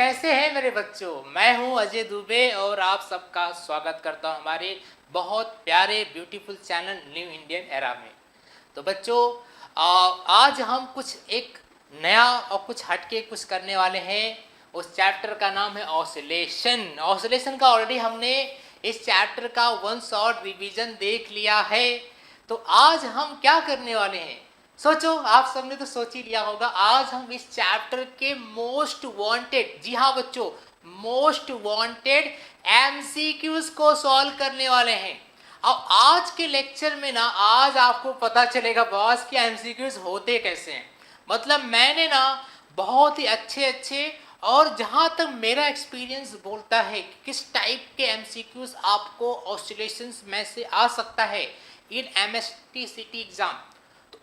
कैसे हैं मेरे बच्चों। मैं हूं अजय दुबे और आप सबका स्वागत करता हूं हमारे बहुत प्यारे beautiful channel new Indian era में। तो बच्चों आज हम कुछ एक नया और कुछ हटके कुछ करने वाले हैं। उस चैप्टर का नाम है ऑसिलेशन। ऑसिलेशन का ऑलरेडी हमने इस चैप्टर का वन शॉट रिवीजन देख लिया है। तो आज हम क्या करने वाले हैं, सोचो। आप सबने तो सोच ही लिया होगा। आज हम इस चैप्टर के मोस्ट वांटेड, जी हाँ बच्चों, मोस्ट वांटेड एमसीक्यूज को सॉल्व करने वाले हैं। अब आज के लेक्चर में ना, आज आपको पता चलेगा बॉस कि एमसीक्यूज होते कैसे हैं। मतलब मैंने ना बहुत ही अच्छे अच्छे और जहाँ तक मेरा एक्सपीरियंस बोलता है कि किस टाइप के एमसीक्यूज आपको ऑसिलेशंस में से आ सकता है इन एमएसटी एग्जाम,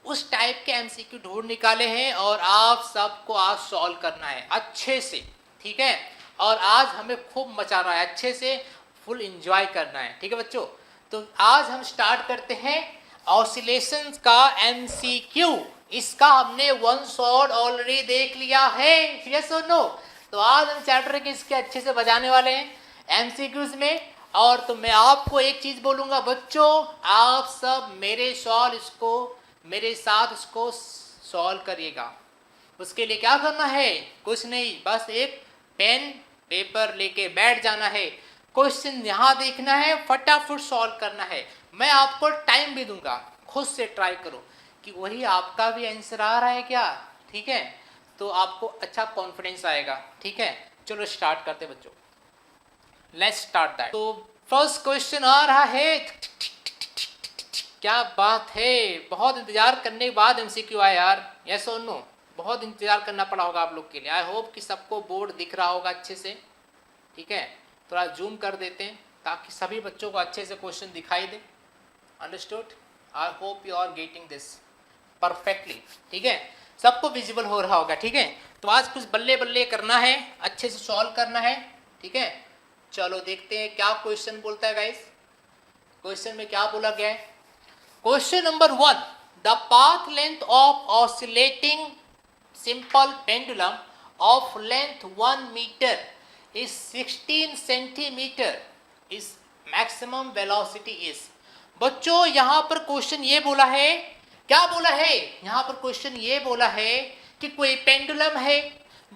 उस टाइप के एमसीक्यू ढूंढ निकाले हैं और आप सबको आज सॉल्व करना है अच्छे से, ठीक है। और आज हमें खूब मचाना है, अच्छे से फुल एंजॉय करना है, ठीक है बच्चों। तो आज हम स्टार्ट करते हैं ऑसिलेशंस का एमसीक्यू। इसका हमने वन शॉट ऑलरेडी देख लिया है, यस और नो। तो आज हम चैप्टर के इसके अच्छे से बजाने वाले हैं एमसीक्यूज में। और तो मैं आपको एक चीज बोलूंगा बच्चों, आप सब मेरे साथ इसको सॉल्व करिएगा। उसके लिए क्या करना है, कुछ नहीं, बस एक पेन पेपर लेके बैठ जाना है। क्वेश्चन यहाँ देखना है, फटाफट सॉल्व करना है। मैं आपको टाइम भी दूंगा, खुद से ट्राई करो कि वही आपका भी आंसर आ रहा है क्या, ठीक है। तो आपको अच्छा कॉन्फिडेंस आएगा, ठीक है। चलो स्टार्ट करते बच्चों, लेट्स स्टार्ट दैट। तो फर्स्ट क्वेश्चन आ रहा है, क्या बात है, बहुत इंतजार करने के बाद एमसीक्यू आया यार, यस और नो। बहुत इंतजार करना पड़ा होगा आप लोग के लिए। आई होप कि सबको बोर्ड दिख रहा होगा अच्छे से, ठीक है। थोड़ा जूम कर देते हैं ताकि सभी बच्चों को अच्छे से क्वेश्चन दिखाई दे। Understood? I hope you are getting this perfectly, ठीक है। सबको विजिबल हो रहा होगा, ठीक है। तो आज कुछ बल्ले बल्ले करना है, अच्छे से सॉल्व करना है, ठीक है। चलो देखते हैं क्या क्वेश्चन बोलता है गाइस। क्वेश्चन में क्या बोला गया है। Question number 1. The path length of oscillating simple pendulum of length 1 meter is 16 centimeter. Is maximum velocity is. बच्चों यहाँ पर क्वेश्चन ये बोला है, क्या बोला है यहाँ पर क्वेश्चन ये बोला है कि कोई पेंडुलम है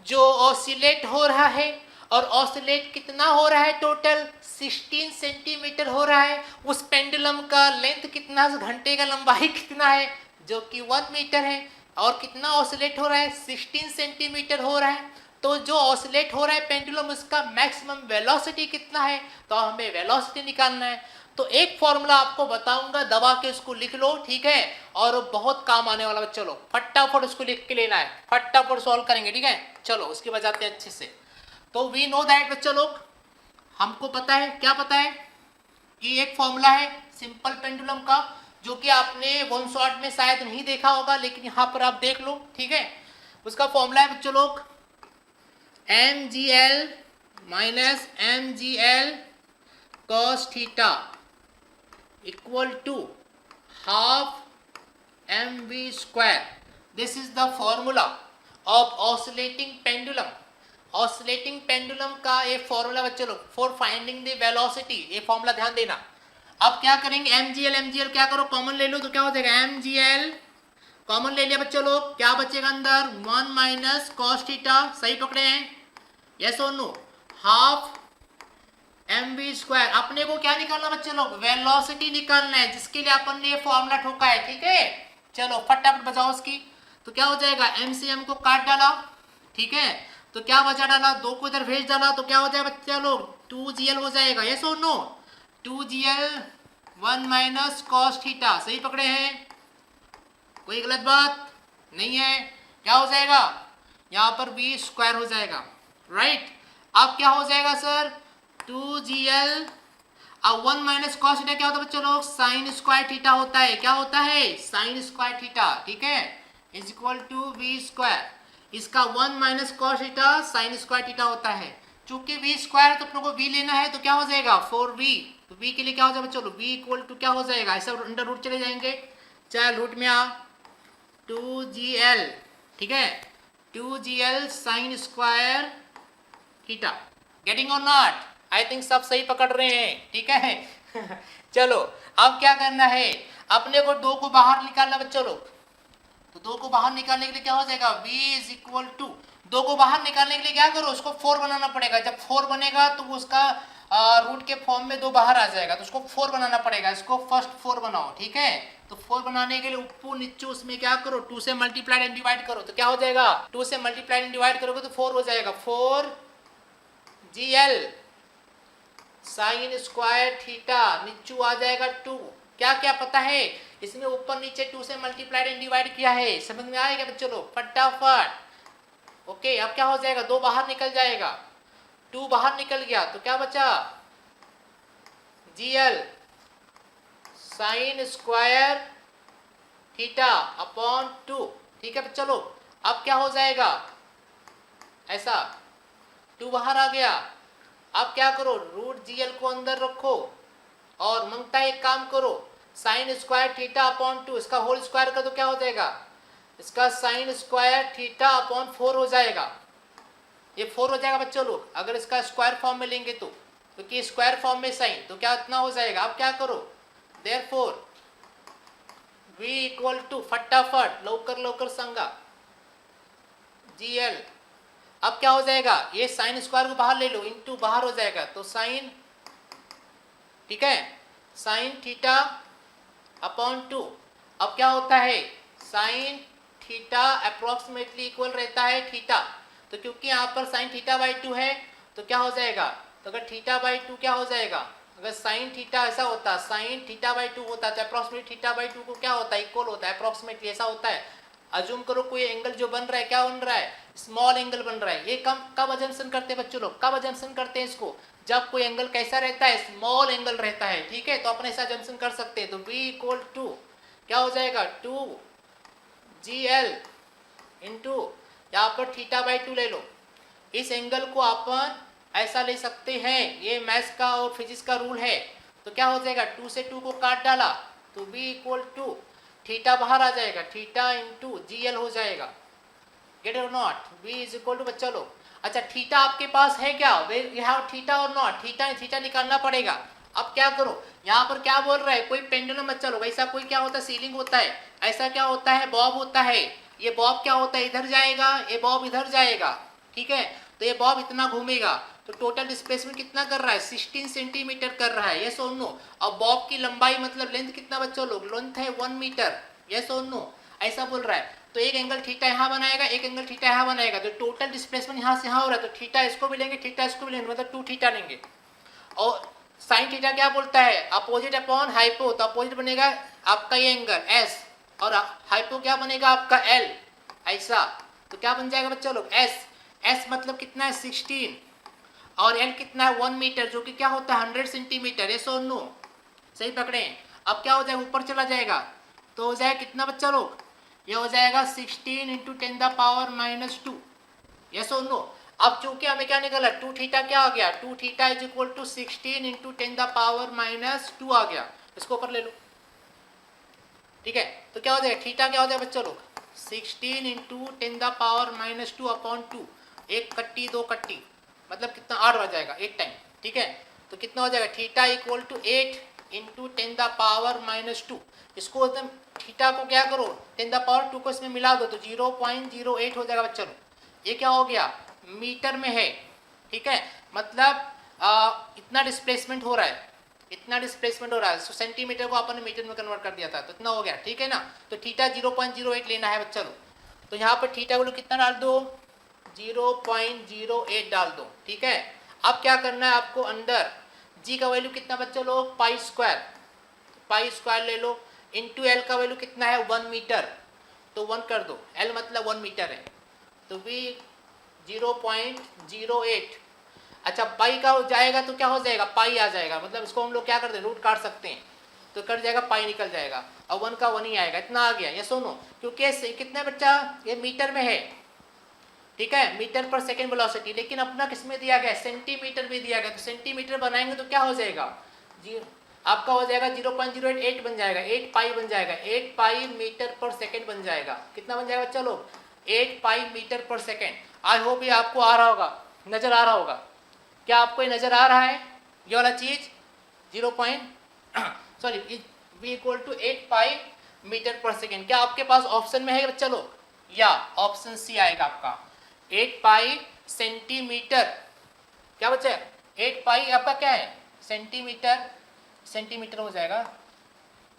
जो ऑसिलेट हो रहा है, और ऑसिलेट कितना हो रहा है, टोटल 16 सेंटीमीटर हो रहा है। उस पेंडुलम का लेंथ कितना, घंटे का लंबाई कितना है, जो कि 1 मीटर है, और कितना ऑसिलेट हो रहा है, 16 सेंटीमीटर हो रहा है। तो जो ऑसिलेट हो रहा है पेंडुलम, उसका मैक्सिमम वेलोसिटी कितना है, तो हमें वेलोसिटी निकालना है। तो एक फॉर्मूला आपको बताऊंगा, दबा के उसको लिख लो, ठीक है। और बहुत काम आने वाला, चलो फटाफट उसको लिख के लेना है, फटाफट सॉल्व करेंगे, ठीक है। चलो उसके बजाते हैं अच्छे से। तो वी नो दैट बच्चा लोग, हमको पता है, क्या पता है कि एक फॉर्मूला है सिंपल पेंडुलम का, जो कि आपने वन शॉट में शायद नहीं देखा होगा, लेकिन यहाँ पर आप देख लो, ठीक है। उसका फॉर्मूला है बच्चों लोग mgl minus mgl cos theta equal to half mv square. This is the formula of oscillating pendulum. Oscillating pendulum का एक फॉर्मूला बच्चों लोग फॉर फाइंडिंग द वेलोसिटी, ये फॉर्मूला ध्यान देना। अब क्या करेंगे, mgl क्या करो, कॉमन ले लो, तो क्या हो जाएगा, mgl कॉमन ले लिया बच्चों लोग, क्या बचेगा अंदर, 1 माइनस कॉस थीटा, सही पकड़े हैं, यस और नो, हाफ mv स्क्वायर। अपने को क्या निकालना बच्चों लोग, वेलोसिटी निकालना है, जिसके लिए अपन ने ये फॉर्मूला ठोका है, ठीक है। चलो फटाफट बजाओ उसकी। तो क्या हो जाएगा, m से m को काट डाला, ठीक है। तो क्या बचा डाला, 2 को इधर भेज डाला, तो क्या हो जाएगा बच्चा लोग, 2gl हो जाएगा, यस और no. 2gl 1 minus cos theta, सही पकड़े हैं, कोई गलत बात नहीं है। क्या हो जाएगा, यहाँ पर v स्क्वायर हो जाएगा, राइट। अब क्या हो जाएगा सर, 2gl अब 1 माइनस कॉस थीटा क्या होता है बच्चों लोग, साइन स्क्वायर थीटा होता है, क्या होता है, साइन स्क्वायर थीटा, ठीक है, is equal to v square. इसका 1 minus cos theta sine square theta होता है। चूंकि v स्क्वायर है तो अपने को v लेना है, तो क्या हो जाएगा 4v। तो v के लिए क्या हो जाएगा चलो, v इक्वल टू क्या हो जाएगा, ऐसा अंडर रूट चले जाएंगे, चाहे रूट में आ 2gl, ठीक है, 2gl sign square theta. Getting और नॉट? आई थिंक सब सही पकड़ रहे हैं, ठीक है। चलो अब क्या करना है, अपने को 2 को बाहर निकालना बच्चों लोग। तो 2 को बाहर निकालने के लिए क्या हो जाएगा, v इज इक्वल टू 2 को बाहर निकालने के लिए क्या करो, उसको 4 बनाना पड़ेगा। जब 4 बनेगा तो उसका रूट के फॉर्म में 2 बाहर आ जाएगा, तो उसको 4 बनाना पड़ेगा। इसको फर्स्ट 4 बनाओ, ठीक है। तो 4 बनाने के लिए ऊपर नीचे उसमें क्या करो, 2 से मल्टीप्लाइड एंड डिवाइड करो। तो क्या हो जाएगा, 2 से मल्टीप्लाइड एंड डिवाइड करोगे तो 4 हो जाएगा। 4 GL साइन स्क्वायर थीटा, नीचे आ जाएगा 2। क्या क्या पता है, इसमें ऊपर नीचे 2 से मल्टीप्लाइड एंड डिवाइड किया है, समझ में आएगा बच्चों लोग, फटाफट। ओके, अब क्या हो जाएगा, 2 बाहर निकल जाएगा, 2 बाहर निकल गया तो क्या बचा, GL sign square theta upon 2, ठीक है बच्चों लोग। अब क्या हो जाएगा, ऐसा 2 बाहर आ गया। अब क्या करो, रूट GL को अंदर रखो और मंगता एक काम करो, साइन स्क्वायर थीटा अपॉन 2 इसका होल स्क्वायर का तो क्या हो जाएगा, इसका साइन स्क्वायर थीटा अपॉन 4 हो जाएगा। ये 4 हो जाएगा बच्चों लोग, अगर इसका स्क्वायर फॉर्म में लेंगे तो, क्योंकि स्क्वायर फॉर्म में साइन तो क्या इतना हो जाएगा। अब क्या करो, देयरफॉर v इक्वल टू, फटाफट लवकर लवकर सांगा, GL। अब क्या हो जाएगा, ये साइन स्क्वायर को बाहर ले लो, इनटू बाहर हो जाएगा तो साइन, ठीक है, साइन थीटा अपॉन 2। अब क्या होता है, साइन थीटा अप्रोक्सीमेटली इक्वल रहता है थीटा, तो क्योंकि यहाँ पर साइन थीटा बाई 2 है तो क्या हो जाएगा, तो अगर थीटा बाई 2 क्या हो जाएगा, अगर साइन थीटा ऐसा होता, साइन थीटा बाई 2 होता तो अप्रोक्सीमेटली थीटा बाई 2 को क्या होता है, इक्वल होता है, अप्रोक्सीमेटली ऐसा होता है। अज्यूम करो कोई एंगल जो बन रहा है, क्या बन रहा है, स्मॉल एंगल बन रहा है। ये कब अजम्पशन करते हैं बच्चों लोग, कब अजम्पशन करते हैं इसको, जब कोई एंगल कैसा रहता है, स्मॉल एंगल रहता है, ठीक है। तो अपने ऐसा अजम्पशन कर सकते हैं। तो v इक्वल टू क्या हो जाएगा, 2 GL इंटू यहाँ पर थीटा बाई 2 ले लो। इस एंगल को अपन ऐसा ले सकते हैं, ये मैथ्स का और फिजिक्स का रूल है। तो क्या हो जाएगा, 2 से 2 को काट डाला तो v इक्वल टू थीटा बाहर आ जाएगा, थीटा इंटू GL हो जाएगा। गेट और naught, v is equal to बच्चा लोग। अच्छा थीटा आपके पास है क्या, यू हैव थीटा और नॉट, थीटा निकालना पड़ेगा। अब क्या करो, यहाँ पर क्या बोल रहा है, कोई पेंडुलम बच्चा लोग, ऐसा कोई क्या होता है, सीलिंग होता है, ऐसा क्या होता है, बॉब होता है। ये बॉब क्या होता है, इधर जाएगा, ये बॉब इधर जाएगा, ठीक है। तो ये बॉब इतना घूमेगा, तो टोटल डिस्प्लेसमेंट कितना कर रहा है, 16 सेंटीमीटर कर रहा है, यस और नो। अब बॉब की लंबाई मतलब लेंथ कितना बच्चों लोग, लेंथ है 1 मीटर, यस और नो, ऐसा बोल रहा है। तो एक एंगल थीटा यहाँ बनाएगा, एक एंगल थीटा यहाँ बनाएगा, तो टोटल डिस्प्लेसमेंट यहाँ से यहाँ हो रहा है, तो थीटा इसको भी लेंगे, थीटा इसको भी लेंगे, मतलब 2 थीटा लेंगे। और साइन थीटा क्या बोलता है, अपोजिट अपॉन हाइपो, तो अपोजिट बनेगा आपका ये एंगल S और हाइपो क्या बनेगा आपका L, ऐसा। तो क्या बन जाएगा बच्चों लोग, S मतलब कितना है 16 और L कितना है 1 मीटर, जो कि क्या होता है 100 सेंटीमीटर, यस और नो, सही पकड़े। अब क्या हो जाएगा, ऊपर चला जाएगा तो हो जाएगा कितना बच्चा लोग, ये हो जाएगा 16 इंटू 10 द पावर -2, यस और नो। अब चूंकि हमें क्या निकला, 2 थीटा क्या आ गया, 2 theta is equal to 16 into 10 the power -2 आ गया, इसको ऊपर ले लो, ठीक है। तो क्या हो जाएगा, थीटा क्या हो जाएगा बच्चों लोग, 16 इंटू 10 द पावर -2 अपॉन 2, एक कट्टी 2 कट्टी मतलब कितना 8 हो जाएगा एक टाइम, ठीक है। तो कितना हो जाएगा, theta equal to 8 into 10 the power -2। इसको एकदम थीटा को क्या करो, 10 द पावर 2 को इसमें मिला दो तो 0.08 हो जाएगा बच्चों। ये क्या हो गया, मीटर में है, ठीक है, मतलब इतना डिस्प्लेसमेंट हो रहा है, इतना डिस्प्लेसमेंट हो रहा है। सेंटीमीटर को अपन ने मीटर में कन्वर्ट कर दिया था, तो इतना हो गया, ठीक है ना। तो थीटा 0.08 लेना है बच्चों। तो यहाँ पर थीटा को कितना डाल दो, 0.08 डाल दो, ठीक है। अब क्या करना है आपको, अंदर g का वैल्यू कितना बच्चों लोग, पाई स्क्वायर ले लो, इंटू एल का वैल्यू कितना है 1 मीटर, तो 1 कर दो, एल मतलब 1 मीटर है, तो भी 0.08। अच्छा पाई का जाएगा तो क्या हो जाएगा, पाई आ जाएगा, मतलब इसको हम लोग क्या करते हैं, रूट काट सकते हैं, तो कट जाएगा, पाई निकल जाएगा, और 1 का 1 ही आएगा, इतना आ गया, ये सुनो। क्योंकि कितने बच्चा, ये मीटर में है, ठीक है, मीटर पर सेकेंड वेलोसिटी, लेकिन अपना किस में दिया गया, सेंटीमीटर में दिया गया, तो सेंटीमीटर बनाएंगे तो क्या हो जाएगा, जी आपका हो जाएगा 0.08 बन जाएगा, 8 पाई बन जाएगा, 8 पाई मीटर पर सेकेंड बन जाएगा। कितना बन जाएगा, चलो 8 pi metre per second. I hope ये आपको आ रहा होगा, नजर आ रहा होगा, क्या आपको ये नजर आ रहा है ये वाला चीज 0 sorry v equal to 8 pi metre per second. क्या आपके पास ऑप्शन में है बच्चा लोग? या ऑप्शन सी आएगा आपका 8 पाई सेंटीमीटर। क्या बच्चा है 8 पाई आपका क्या है सेंटीमीटर, सेंटीमीटर हो जाएगा,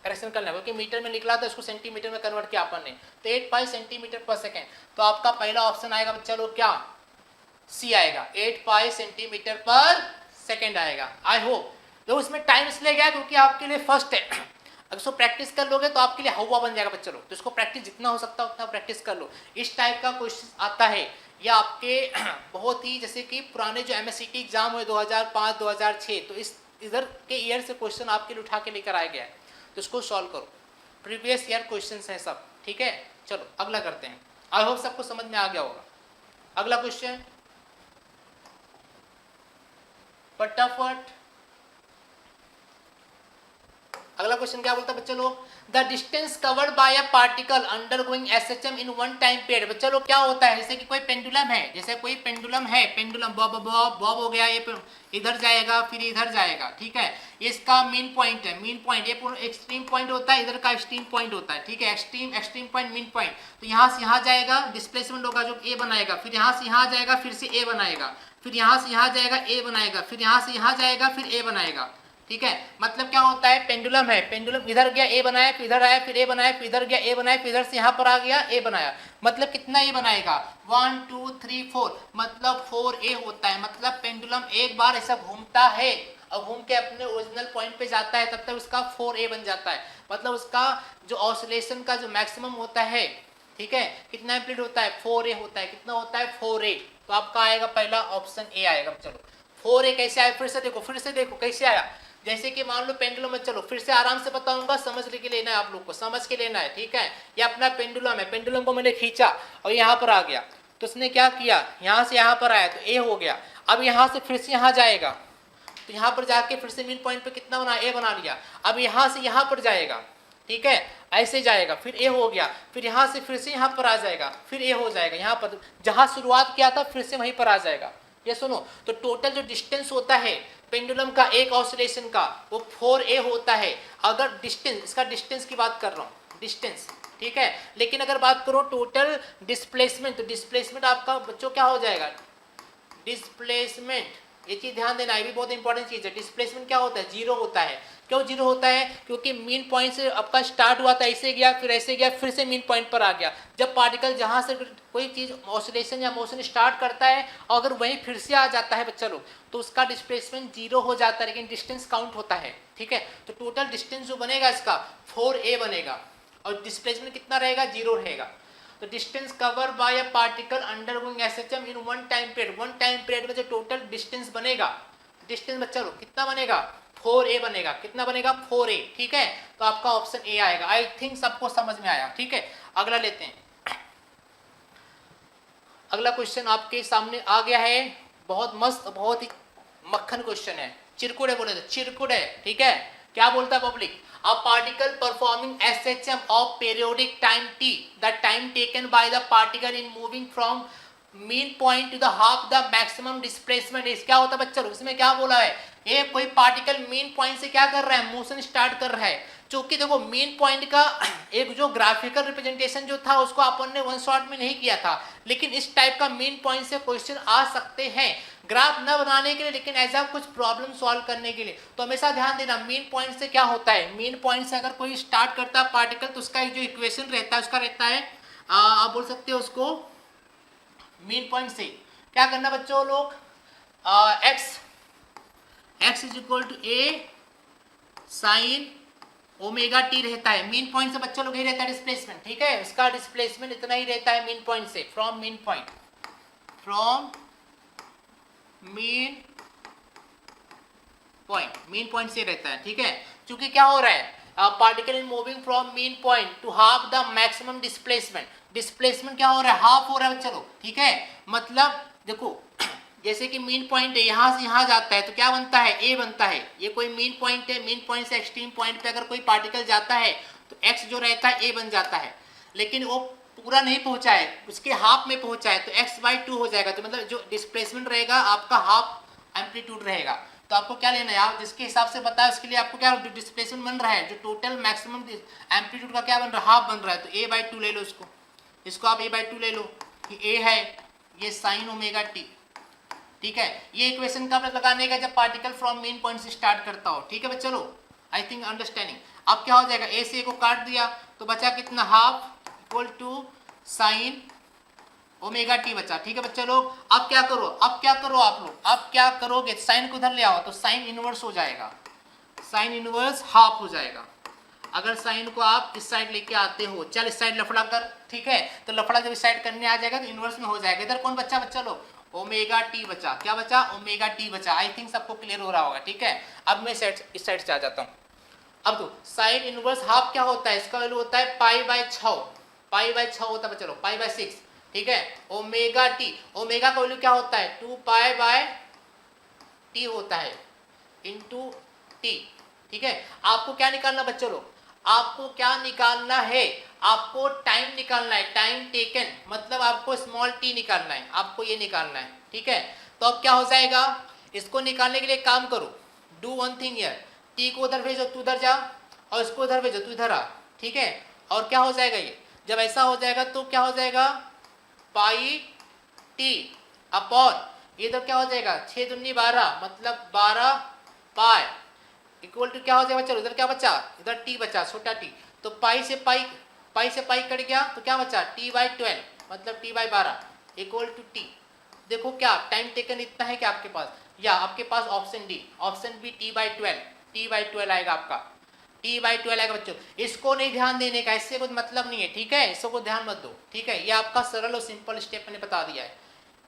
करेक्शन करना है क्योंकि मीटर में निकला था इसको सेंटीमीटर में कन्वर्ट किया अपन ने, तो 8 पाई सेंटीमीटर पर सेकेंड। तो आपका पहला ऑप्शन आएगा बच्चा लोग क्या सी आएगा 8 पाई सेंटीमीटर पर सेकेंड आएगा। आई होप तो उसमें टाइम इसलिए गया क्योंकि आपके लिए फर्स्ट है, अगर इसको प्रैक्टिस कर लोगे तो आपके लिए हवा बन जाएगा बच्चे लोग, तो इसको प्रैक्टिस जितना हो सकता है उतना प्रैक्टिस कर लो। इस टाइप का क्वेश्चन आता है या आपके बहुत ही जैसे कि पुराने जो MSCT एग्जाम हुए 2005 2006, तो इस इधर के ईयर से क्वेश्चन आपके लिए उठा के लेकर आया गया है, तो इसको सॉल्व करो, प्रीवियस ईयर क्वेश्चन हैं सब, ठीक है। चलो अगला करते हैं, आई होप सबको समझ में आ गया होगा। अगला क्वेश्चन फटाफट, अगला क्वेश्चन क्या बोलता है बच्चे लोग, the distance covered by a particle undergoing SHM in one time period. बच्चे लोग क्या होता है, जैसे कि कोई पेंडुलम है, जैसे कोई पेंडुलम है, पेंडुलम बॉब बॉब बॉब हो गया, ये इधर जाएगा फिर इधर जाएगा, ठीक है। ये इसका मेन पॉइंट है, मेन पॉइंट ये पूरा एक्सट्रीम पॉइंट होता है, इधर का एक्सट्रीम पॉइंट होता है, ठीक है, एक्सट्रीम पॉइंट मेन पॉइंट। तो यहाँ से यहाँ जाएगा, डिस्प्लेसमेंट होगा जो ए बनाएगा, फिर यहाँ से यहाँ जाएगा, फिर से ए बनाएगा, फिर यहाँ से यहाँ जाएगा ए बनाएगा, फिर यहाँ से यहाँ जाएगा, फिर ए बनाएगा, ठीक है। मतलब क्या होता है, पेंडुलम है, पेंडुलम इधर गया ए बनाया, फिर इधर आया, फिर ए बनाया, फिर इधर गया ए बनाया, फिर इधर से यहाँ पर आ गया ए बनाया, मतलब कितना ए बनाएगा 1 2 3 4, मतलब 4a होता है। मतलब पेंडुलम एक बार ऐसा घूमता है और घूम के अपने ओरिजिनल पॉइंट पे जाता है, तब तक उसका 4a बन जाता है। मतलब उसका जो ऑसिलेशन का जो मैक्सिमम होता है, ठीक है, कितना एम्पलीट्यूड होता है 4a होता है, कितना होता है 4a। तो आपका आएगा पहला ऑप्शन ए आएगा। चलो 4a कैसे आया, फिर से देखो कैसे आया। जैसे कि मान लो पेंडुलम में, चलो फिर से आराम से बताऊंगा, समझ के लेना है आप लोग को, समझ के लेना है, ठीक है। ये अपना पेंडुलम है, पेंडुलम को मैंने खींचा और यहाँ पर आ गया, तो उसने क्या किया, यहाँ से यहाँ पर आया तो ए हो गया। अब यहाँ से फिर से यहाँ जाएगा, तो यहाँ पर जाके फिर से मेन पॉइंट पे कितना बना, ए बना लिया। अब यहाँ से यहाँ पर जाएगा, ठीक है, ऐसे जाएगा, फिर ए हो गया, फिर यहाँ से फिर से यहाँ पर आ जाएगा, फिर ए हो जाएगा, यहाँ पर जहाँ शुरुआत किया था फिर से वहीं पर आ जाएगा। ये सुनो, तो टोटल जो डिस्टेंस होता है पेंडुलम का एक ऑसिलेशन का, वो 4a होता है। अगर डिस्टेंस, इसका डिस्टेंस की बात कर रहा हूँ, डिस्टेंस, ठीक है। लेकिन अगर बात करो टोटल डिस्प्लेसमेंट, तो डिस्प्लेसमेंट आपका बच्चों क्या हो जाएगा, डिस्प्लेसमेंट, ये चीज ध्यान देना, ये भी बहुत इंपॉर्टेंट चीज है। डिस्प्लेसमेंट क्या होता है, जीरो होता है। क्यों जीरो होता है, क्योंकि मेन पॉइंट से आपका स्टार्ट हुआ था, ऐसे गया, फिर ऐसे गया, फिर से मेन पॉइंट पर आ गया। जब पार्टिकल जहां से कोई चीज ऑसिलेशन या मोशन स्टार्ट करता है, अगर वहीं फिर से आ जाता है बच्चा लोग, तो उसका डिस्प्लेसमेंट जीरो हो जाता है, लेकिन डिस्टेंस काउंट होता है, ठीक है। तो टोटल डिस्टेंस जो बनेगा इसका 4a बनेगा, और डिस्प्लेसमेंट कितना रहेगा, जीरो रहेगा। तो distance cover by a particle undergoing SHM in one time period, one time period में जो टोटल डिस्टेंस बनेगा, डिस्टेंस बच्चा लोग कितना बनेगा, 4a बनेगा। कितना बनेगा, 4a, ठीक है। तो आपका ऑप्शन ए आएगा। आई थिंक सबको समझ में आया, ठीक है। अगला लेते हैं, अगला क्वेश्चन आपके सामने आ गया है, बहुत मस्त, बहुत ही मक्खन क्वेश्चन है। चिरकुट है, बोले तो चिरकुट है, ठीक है। क्या बोलता है public, a particle performing SHM of periodic time t, the time taken by the particle in moving from mean point two the half the maximum displacement is. क्या होता है बच्चों, इसमें क्या बोला है, ये कोई पार्टिकल मेन पॉइंट से क्या कर रहा है, मोशन स्टार्ट कर रहा है। चूंकि देखो मेन पॉइंट का एक जो ग्राफिकल रिप्रेजेंटेशन जो था उसको अपन ने वन शॉट में नहीं किया था, लेकिन इस टाइप का मेन पॉइंट से क्वेश्चन आ सकते हैं, ग्राफ न बनाने के लिए, लेकिन ऐसा कुछ प्रॉब्लम सॉल्व करने के लिए। तो हमेशा ध्यान देना, मेन पॉइंट से क्या होता है, मेन पॉइंट से अगर कोई स्टार्ट करता है पार्टिकल, तो उसका जो इक्वेशन रहता है उसका रहता है, आप बोल सकते हो उसको, मेन पॉइंट से क्या करना बच्चों लोग, x is equal to A sine omega T रहता है। मेन पॉइंट से बच्चों लोग ही रहता है डिस्प्लेसमेंट, ठीक है। इसका डिस्प्लेसमेंट इतना ही रहता है मेन पॉइंट से, from main point, from main point से रहता है, ठीक है। क्योंकि क्या हो रहा है, particle in moving from main point two half the maximum displacement, displacement क्या हो रहा है, हाफ हो रहा है चलो, ठीक है। मतलब देखो जैसे कि मेन पॉइंट है, यहाँ से यहाँ जाता है तो क्या बनता है, ए बनता है। ये कोई मेन पॉइंट है, मेन पॉइंट से एक्सट्रीम पॉइंट पे अगर कोई पार्टिकल जाता है तो एक्स जो रहता है ए बन जाता है। लेकिन वो पूरा नहीं पहुंचा है, उसके हाफ में पहुंचा है, तो x/2 हो जाएगा। तो मतलब जो डिस्प्लेसमेंट रहेगा आपका हाफ एम्पलीट्यूड रहेगा। तो आपको क्या लेना है, आप जिसके हिसाब से बताया उसके लिए आपको क्या डिस्प्लेसमेंट बन रहा है, जो टोटल मैक्सिमम एम्पलीट्यूड का क्या बन रहा है, हाफ बन रहा है। तो a/2 ले लो, इसको आप a/2 ले लो कि a है ये sin ओमेगा t, ठीक है। ये इक्वेशन कब लगाने का, जब पार्टिकल फ्रॉम मेन पॉइंट से स्टार्ट करता हो, ठीक है भाई। चलो आई थिंक अंडरस्टैंडिंग। अब क्या हो जाएगा, a से a को काट दिया तो बचा कितना, half equal to sine omega T बचा, ठीक है बच्चा लोग। अब क्या करो, आप लोग अब क्या करोगे, साइन को उधर ले आओ तो साइन इनवर्स हो जाएगा, साइन इनवर्स हाफ हो जाएगा। अगर साइन को आप इस साइड लेके आते हो, चल इस साइड लफड़ा कर, ठीक है। तो लफड़ा जब इस साइड करने आ जाएगा तो इनवर्स में हो जाएगा। इधर कौन बच्चा, बच्चा लोग, ओमेगा टी बचा, क्या बचा, ओमेगा टी बचा। आई थिंक सबको क्लियर हो रहा होगा, ठीक है। अब मैं इस साइड से आ जाता हूँ। अब तो साइन इनवर्स हाफ क्या होता है, इसका वैल्यू होता है π/6, π/6 होता है बच्चा लोग, π/6, ठीक है। ओमेगा टी, ओमेगा का वैल्यू क्या होता है, 2π/t होता है इंटू टी, ठीक है। आपको क्या निकालना बच्चों लोग, आपको क्या निकालना है, आपको टाइम निकालना है, टाइम टेकन, मतलब आपको स्मॉल टी निकालना है, आपको ये निकालना है, ठीक है। तो अब क्या हो जाएगा, इसको निकालने के लिए काम करो, do one thing here, T को उधर भेजो, तू उधर जा, और इसको उधर भेजो, तू इधर आ, ठीक है। और क्या हो जाएगा, ये जब ऐसा हो जाएगा तो क्या हो जाएगा, पाई टी अपॉन इधर क्या हो जाएगा, 6 दूनी 12 मतलब 12 पाई इक्वल टू क्या हो जाएगा, चलो इधर क्या बचा, इधर टी बचा, छोटा टी, तो पाई से पाई कट गया तो क्या बचा, t/12 मतलब t/12 इक्वल टू टी। देखो क्या टाइम टेकन इतना है कि आपके पास, या आपके पास option D, option B t/12 आएगा आपका, t/12 आएगा बच्चों। इसको नहीं ध्यान देने का, इससे कुछ मतलब नहीं है, ठीक है, इसको ध्यान मत दो, ठीक है। ये आपका सरल और सिंपल स्टेप मैंने बता दिया है,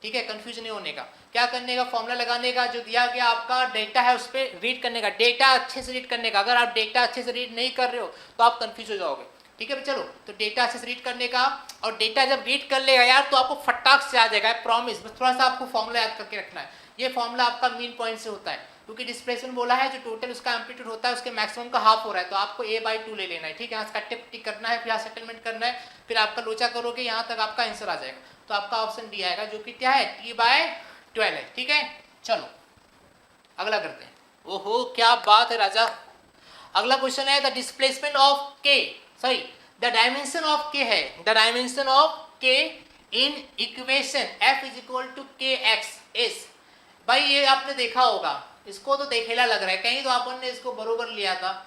ठीक है। कंफ्यूज नहीं होने का, क्या करने का, फॉर्मूला लगाने का, जो दिया गया आपका डेटा है उस पर रीड करने का, डेटा अच्छे से रीड करने का। अगर आप डेटा अच्छे से रीड नहीं कर रहे हो तो आप कंफ्यूज हो जाओगे, ठीक है। चलो तो डेटा अच्छे से रीड करने का, और डेटा जब रीड कर लेगा यार तो आपको फटाक से आ जाएगा, प्रॉमिस। बस थोड़ा सा आपको फॉर्मूला याद करके रखना है। ये फॉर्मूला आपका मीन पॉइंट से होता है, क्योंकि डिस्प्लेसमेंट बोला है जो टोटल उसका एम्पलीट्यूड होता है उसके मैक्सिमम का हाफ हो रहा है, तो आपको a/2 ले लेना है, ठीक है। यहाँ कट्टे पट्टी करना है, फिर यहाँ सेटलमेंट करना है, फिर आपका लोचा करोगे, यहाँ तक आपका आंसर आ जाएगा। तो आपका ऑप्शन डी आएगा, जो कि क्या है, t/12 है, ठीक है। चलो अगला करते हैं। ओहो क्या बात है राजा। अगला क्वेश्चन है, the displacement of k, sorry the dimension of k है, the dimension of k in equation f = kx is. भाई ये आपने देखा होगा, इसको तो देखेला लग रहा है, कहीं तो अपन ने इसको बरोबर लिया था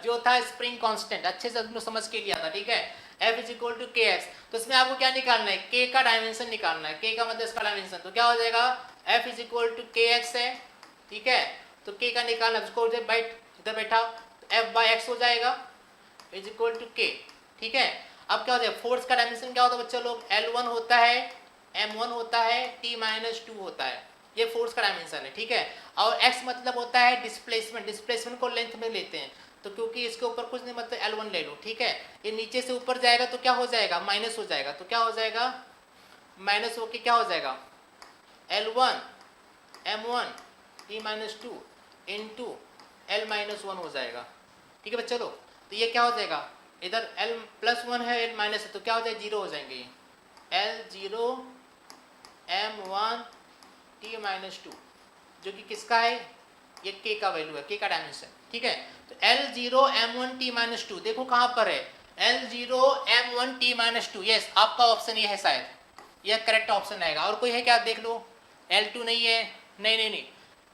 जो था स्प्रिंग कांस्टेंट, अच्छे से तुमने समझ के लिया था, ठीक है। f = kx, तो इसमें आपको क्या निकालना है, k का डायमेंशन निकालना है, k का मतलब इसका डायमेंशन, तो क्या हो जाएगा, f = kx है, ठीक है। तो k का निकालना, उसको इधर बैठा तो f/x हो जाएगा = k, ठीक है। अब क्या हो जाएगा, फोर्स का डायमेंशन क्या होता है बच्चों लोग, L1 होता है, m1 होता है, t-2 होता है, ये फोर्स का डायमेंशन है, ठीक है। और x मतलब होता है डिस्प्लेसमेंट, डिस्प्लेसमेंट को लेंथ में लेते हैं, तो क्योंकि इसके ऊपर कुछ नहीं मतलब L1 ले लो, ठीक है। ये नीचे से ऊपर जाएगा तो क्या हो जाएगा, माइनस हो जाएगा, तो क्या हो जाएगा, माइनस होके क्या हो जाएगा, L1 m1 t-2 into L-1 हो जाएगा, ठीक है बच्चों लोग। तो ये क्या हो जाएगा, इधर L+1 है, L- है, तो क्या हो जाएगा, 0 हो जाएंगे, L0 m1 t-2 जो कि किसका है, ये k का वैल्यू है, k का डायमेंशन, ठीक है। तो L0 m1 t-2 देखो कहाँ पर है, L0 m1 t-2, यस आपका ऑप्शन ये है, शायद यह करेक्ट ऑप्शन आएगा। और कोई है क्या, देख लो, L2 नहीं है, नहीं,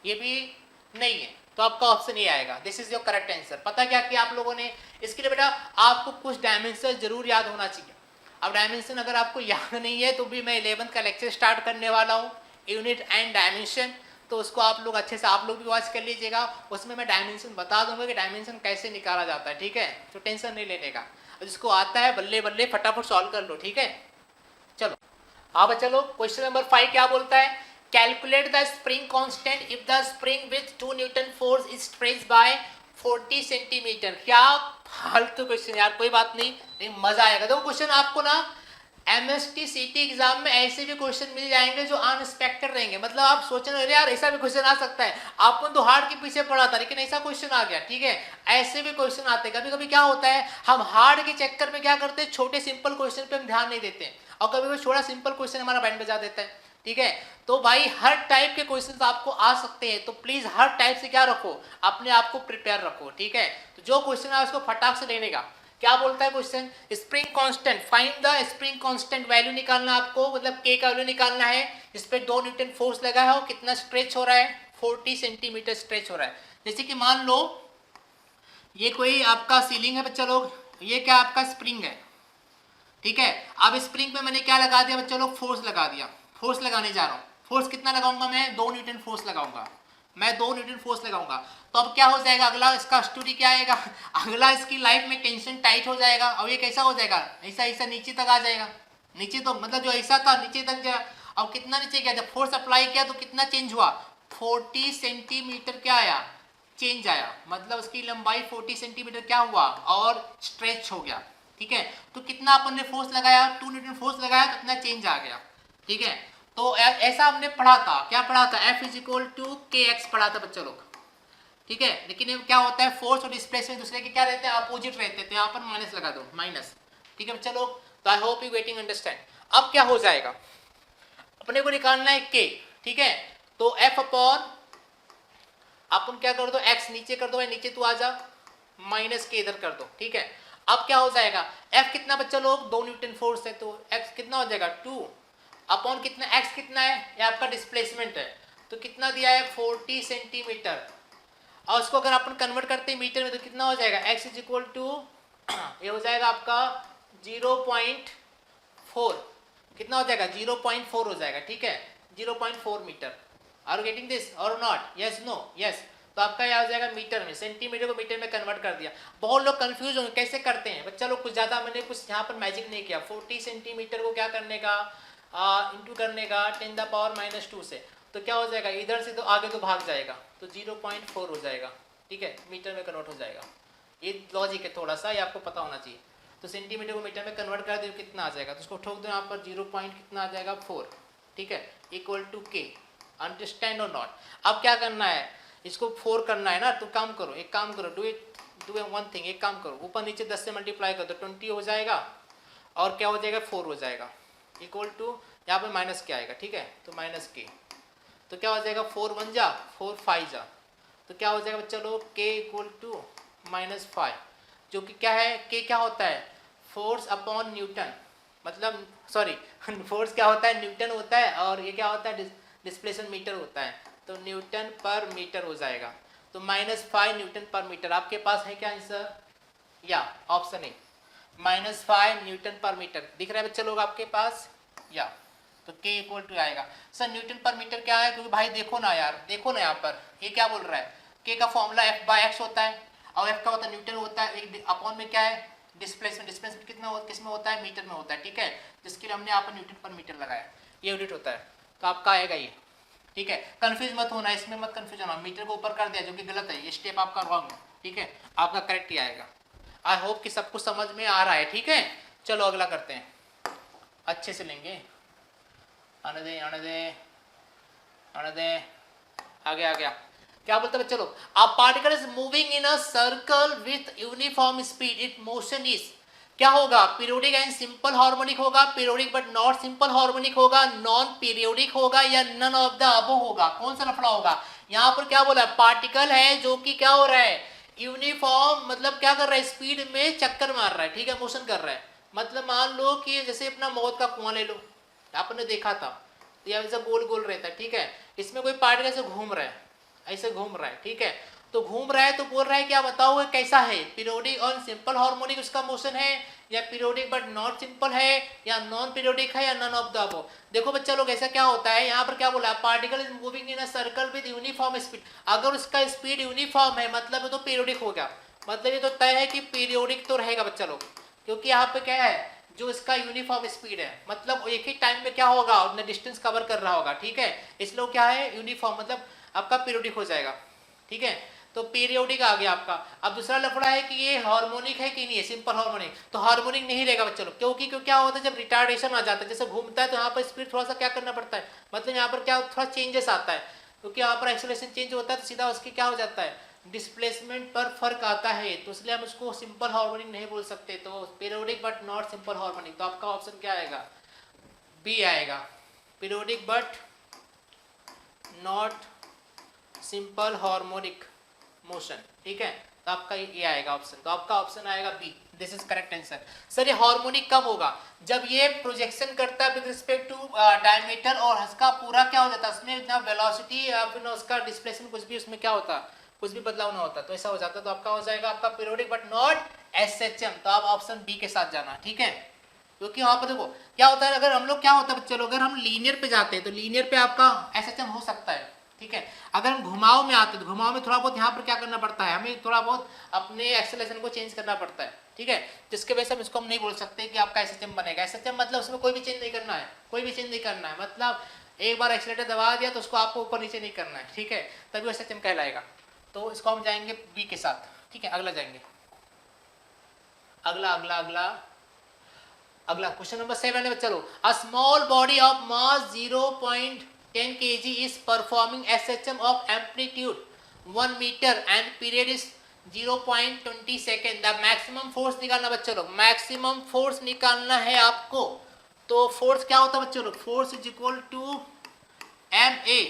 ये भी नहीं है, तो आपका ऑप्शन ये आएगा, this is your correct answer. पता क्या किया आप लोगों ने, इसके लिए बेटा आपको कुछ डायमेंशन जरूर याद होना चाहिए। अब डायमेंशन अगर आपको याद नहीं है तो भी मैं 11th का लेक्चर स्टार्ट करने वाला हूँ, यूनिट एंड डायमेंशन, तो उसको आप लोग अच्छे से आप लोग भी वॉच कर लीजिएगा। उसमें मैं डायमेंशन बता दूंगा कि डायमेंशन कैसे निकाला जाता है, ठीक है। तो टेंशन नहीं लेने का, जिसको आता है बल्ले बल्ले फटाफट सॉल्व कर लो, ठीक है। चलो अब चलो क्वेश्चन नंबर 5 क्या बोलता है, calculate the spring constant if the spring with 2 newton force is stretched by 40 centimetre. क्या फालतू क्वेश्चन यार, कोई बात नहीं, मजा आएगा। देखो क्वेश्चन आपको ना एमएसटी सीटी एग्जाम में ऐसे भी क्वेश्चन मिल जाएंगे जो अनएक्सपेक्टेड रहेंगे, मतलब आप सोच रहे हो यार ऐसा भी क्वेश्चन आ सकता है, आपको तो हार्ड के पीछे पड़ा था लेकिन ऐसा क्वेश्चन आ गया, ठीक है। ऐसे भी क्वेश्चन आते हैं। कभी कभी क्या होता है, हम हार्ड के चक्कर में क्या करते हैं, छोटे सिंपल क्वेश्चन पे हम ध्यान नहीं देते और कभी कभी छोटा सिंपल क्वेश्चन हमारा बैंड बजा देता है, ठीक है। तो भाई हर टाइप के क्वेश्चन आपको आ सकते हैं, तो प्लीज हर टाइप से क्या रखो, अपने आप को प्रिपेयर रखो, ठीक है। तो जो क्वेश्चन है उसको फटाक से लेने का। क्या बोलता है question, spring constant, find the spring constant value निकालना आपको, मतलब के का वैल्यू निकालना है। इस पे 2 न्यूटन फोर्स लगा है और कितना स्ट्रेच हो रहा है, 40 सेंटीमीटर स्ट्रेच हो रहा है। जैसे कि मान लो ये कोई आपका सीलिंग है बच्चा लोग, ये क्या आपका स्प्रिंग है, ठीक है। अब स्प्रिंग पे मैंने क्या लगा दिया बच्चा लोग, फोर्स लगा दिया। फोर्स लगाने जा रहा हूँ, फोर्स कितना लगाऊंगा मैं, 2 न्यूटन फोर्स लगाऊंगा, मैं 2 न्यूटन फोर्स लगाऊंगा। तो अब क्या हो जाएगा, अगला इसका स्टोरी क्या आएगा, अगला इसकी लाइफ में टेंशन टाइट हो जाएगा और ये कैसा हो जाएगा, ऐसा ऐसा नीचे तक आ जाएगा। नीचे तो मतलब जो ऐसा था नीचे तक जा, अब कितना नीचे गया, जब फोर्स अप्लाई किया तो कितना चेंज हुआ, 40 सेंटीमीटर क्या आया, चेंज आया, मतलब उसकी लंबाई 40 सेंटीमीटर क्या हुआ और स्ट्रेच हो गया, ठीक है। तो कितना अपन ने फोर्स लगाया, 2 न्यूटन फोर्स लगाया तो इतना चेंज आ गया, ठीक है। तो ऐसा हमने पढ़ा था, क्या पढ़ा था, F = kx पढ़ा था बच्चों लोग, ठीक है। लेकिन क्या होता है, फोर्स और डिस्प्लेसमेंट दूसरे के क्या रहते हैं, अपोजिट रहते थे, यहाँ पर माइनस लगा दो, माइनस, ठीक है बच्चा लोग। तो आई होप यू गेटिंग अंडरस्टैंड। अब क्या हो जाएगा, अपने को निकालना है k, ठीक है। तो F अपॉन अपन क्या कर दो, x नीचे कर दो, नीचे तू आ जा, माइनस के इधर कर दो, ठीक है। अब क्या हो जाएगा, F कितना बच्चा लोग, 2 न्यूटन फोर्स है तो x कितना हो जाएगा 2 अपॉन कितना, x कितना है, ये आपका डिस्प्लेसमेंट है, तो कितना दिया है 40 सेंटीमीटर, और उसको अगर अपन कन्वर्ट करते हैं मीटर में तो कितना हो जाएगा, x ये हो जाएगा आपका 0.4, कितना हो जाएगा 0.4 हो जाएगा, ठीक है, 0.4 मीटर। आर गेटिंग दिस और नॉट, यस नो यस। तो आपका यह हो जाएगा मीटर में, सेंटीमीटर को मीटर में कन्वर्ट कर दिया। बहुत लोग कंफ्यूज होंगे कैसे करते हैं बच्चा लोग, कुछ ज़्यादा मैंने कुछ यहाँ पर मैजिक नहीं किया। 40 सेंटीमीटर को क्या करने का, इंटू करने का 10⁻⁻² से, तो क्या हो जाएगा, इधर से तो आगे तो भाग जाएगा, तो 0.4 हो जाएगा, ठीक है, मीटर में कन्वर्ट हो जाएगा। ये लॉजिक है थोड़ा सा, ये आपको पता होना चाहिए। तो सेंटीमीटर को मीटर में कन्वर्ट कर दो कितना आ जाएगा, तो उसको ठोक दो यहाँ पर 0. कितना आ जाएगा 4, ठीक है, = k। अंडरस्टैंड और नॉट। अब क्या करना है, इसको 4 करना है ना, तो काम करो, एक काम करो, डू वन थिंग, एक काम करो, ऊपर नीचे 10 से मल्टीप्लाई कर दो, 20 हो जाएगा और क्या हो जाएगा 4 हो जाएगा, = यहाँ पर माइनस क्या आएगा, ठीक है, तो -k, तो क्या हो जाएगा 4 1 जा 4 5 जा, तो क्या हो जाएगा चलो k = -5, जो कि क्या है, k क्या होता है, फोर्स अपॉन न्यूटन, मतलब सॉरी फोर्स क्या होता है, न्यूटन होता है, और ये क्या होता है, डिस्प्लेसमेंट मीटर होता है, तो न्यूटन पर मीटर हो जाएगा। तो -5 न्यूटन पर मीटर, आपके पास है क्या आंसर, या ऑप्शन ए -5 न्यूटन पर मीटर दिख रहा है बच्चे लोग आपके पास, या तो k = आएगा। सर न्यूटन पर मीटर क्या है, क्योंकि भाई देखो ना यार, देखो ना यहाँ पर ये क्या बोल रहा है, k का फॉर्मूला F/x होता है और F का होता है न्यूटन होता है, एक अपॉन में क्या है डिस्प्लेसमेंट कितना किस में होता है, मीटर में होता है, ठीक है, जिसके लिए हमने यहाँ पर न्यूटन पर मीटर लगाया, ये यूनिट होता है। तो आपका आएगा ये, ठीक है, कंफ्यूज मत होना, इसमें मत कंफ्यूज होना, मीटर को ऊपर कर दिया जो कि गलत है, ये स्टेप आपका रॉन्ग है, ठीक है, आपका करेक्ट ही आएगा। आई होप कि सब कुछ समझ में आ रहा है, ठीक है। चलो अगला करते हैं, अच्छे से लेंगे, आने दे आने दे आने दे, आ गया क्या बोलते हैं बच्चे लोग, अ particle is moving in a circle with uniform speed, it motion is, क्या होगा, पीरियोडिक एंड सिंपल हार्मोनिक होगा, periodic but not simple harmonic होगा, नॉन पीरियोडिक होगा, या नन ऑफ द अबव होगा, कौन सा लफड़ा होगा। यहाँ पर क्या बोला, पार्टिकल है जो कि क्या हो रहा है, यूनिफॉर्म, मतलब क्या कर रहा है, स्पीड में चक्कर मार रहा है, ठीक है, मोशन कर रहा है। मतलब मान लो कि जैसे अपना मौत का कुआं ले लो, आपने देखा था, तो ऐसा गोल गोल रहता है, ठीक है, इसमें कोई पार्टिकल ऐसे घूम रहा है, ऐसे घूम रहा है, ठीक है, तो घूम रहा है तो बोल रहा है क्या बताओ वो कैसा है, पीरियोडिक और सिंपल हार्मोनिक उसका मोशन है, या पीरियोडिक बट नॉट सिंपल है, या नॉन पीरियोडिक है, या नन ऑफ द अबव। देखो बच्चा लोग ऐसा क्या होता है, यहाँ पर क्या बोला, particle is moving in a circle with uniform speed, अगर उसका स्पीड यूनिफॉर्म है मतलब तो पीरियोडिक हो गया, मतलब ये तो तय है कि पीरियोडिक तो रहेगा बच्चा लोग, क्योंकि यहाँ पे क्या है, जो इसका यूनिफॉर्म स्पीड है, मतलब एक ही टाइम में क्या होगा, अपने डिस्टेंस कवर कर रहा होगा, ठीक है, इसलिए क्या है यूनिफॉर्म, मतलब आपका पीरियोडिक हो जाएगा, ठीक है। तो पीरियोडिक आ गया आपका। अब दूसरा लफड़ा है कि ये हार्मोनिक है कि नहीं है, सिंपल हार्मोनिक, तो हार्मोनिक नहीं रहेगा बच्चों लोग, क्योंकि क्या होता है जब रिटार्डेशन आ जाता है, जैसे घूमता है तो यहाँ पर स्पीड थोड़ा सा क्या करना पड़ता है, मतलब यहाँ पर क्या थोड़ा चेंजेस आता है, क्योंकि यहाँ पर एक्सेलरेशन चेंज होता है तो सीधा उसकी क्या हो जाता है, डिस्प्लेसमेंट पर फर्क आता है, तो इसलिए हम उसको सिंपल हार्मोनिक नहीं बोल सकते, तो periodic but not simple harmonic. तो आपका ऑप्शन क्या आएगा, बी आएगा, periodic but not simple harmonic motion, ठीक है, तो आपका ये आएगा ऑप्शन, तो आपका ऑप्शन आएगा B, this is correct answer. Sir ये हार्मोनिक कब होगा, जब ये प्रोजेक्शन करता है विद रिस्पेक्ट टू डायमीटर और उसका पूरा क्या हो जाता है, उसमें ना वेलोसिटी या फिर उसका डिस्प्लेसमेंट कुछ भी उसमें क्या होता, कुछ भी बदलाव ना होता, तो ऐसा हो जाता, तो आपका हो जाएगा आपका पीरियोडिक बट नॉट एसएचएम, तो आप ऑप्शन बी के साथ जाना, ठीक है, क्योंकि वहां पर देखो क्या होता है, अगर हम लोग क्या होता है चलो अगर हम लीनियर पे जाते हैं तो लीनियर पे आपका एसएचएम हो सकता है, ठीक है, अगर हम घुमाव में आते हैं तो घुमाव में थोड़ा बहुत यहाँ पर क्या करना पड़ता है, हमें थोड़ा बहुत अपने एक्सेलरेशन को चेंज करना पड़ता है, ठीक है, जिसके वजह से हम इसको हम नहीं बोल सकते कि आपका एसएचएम बनेगा। एसएचएम मतलब उसमें कोई भी चेंज नहीं करना है, कोई भी चेंज नहीं करना है, मतलब एक बार एक्सीलेटर दबा दिया तो उसको आपको ऊपर नीचे नहीं करना है, ठीक है, तभी एसएचएम कहलाएगा। तो इसको हम जाएंगे बी के साथ, ठीक है, अगला जाएंगे, अगला अगला अगला अगला क्वेश्चन नंबर 7 है, चलो, a small body of mass 0.10 kg is performing SHM of amplitude 1 metre and period is 0.20 second, the maximum force निकालना बच्चों लोग, मैक्सिमम फोर्स निकालना है आपको, तो फोर्स क्या होता है बच्चों लोग, force is equal to M A,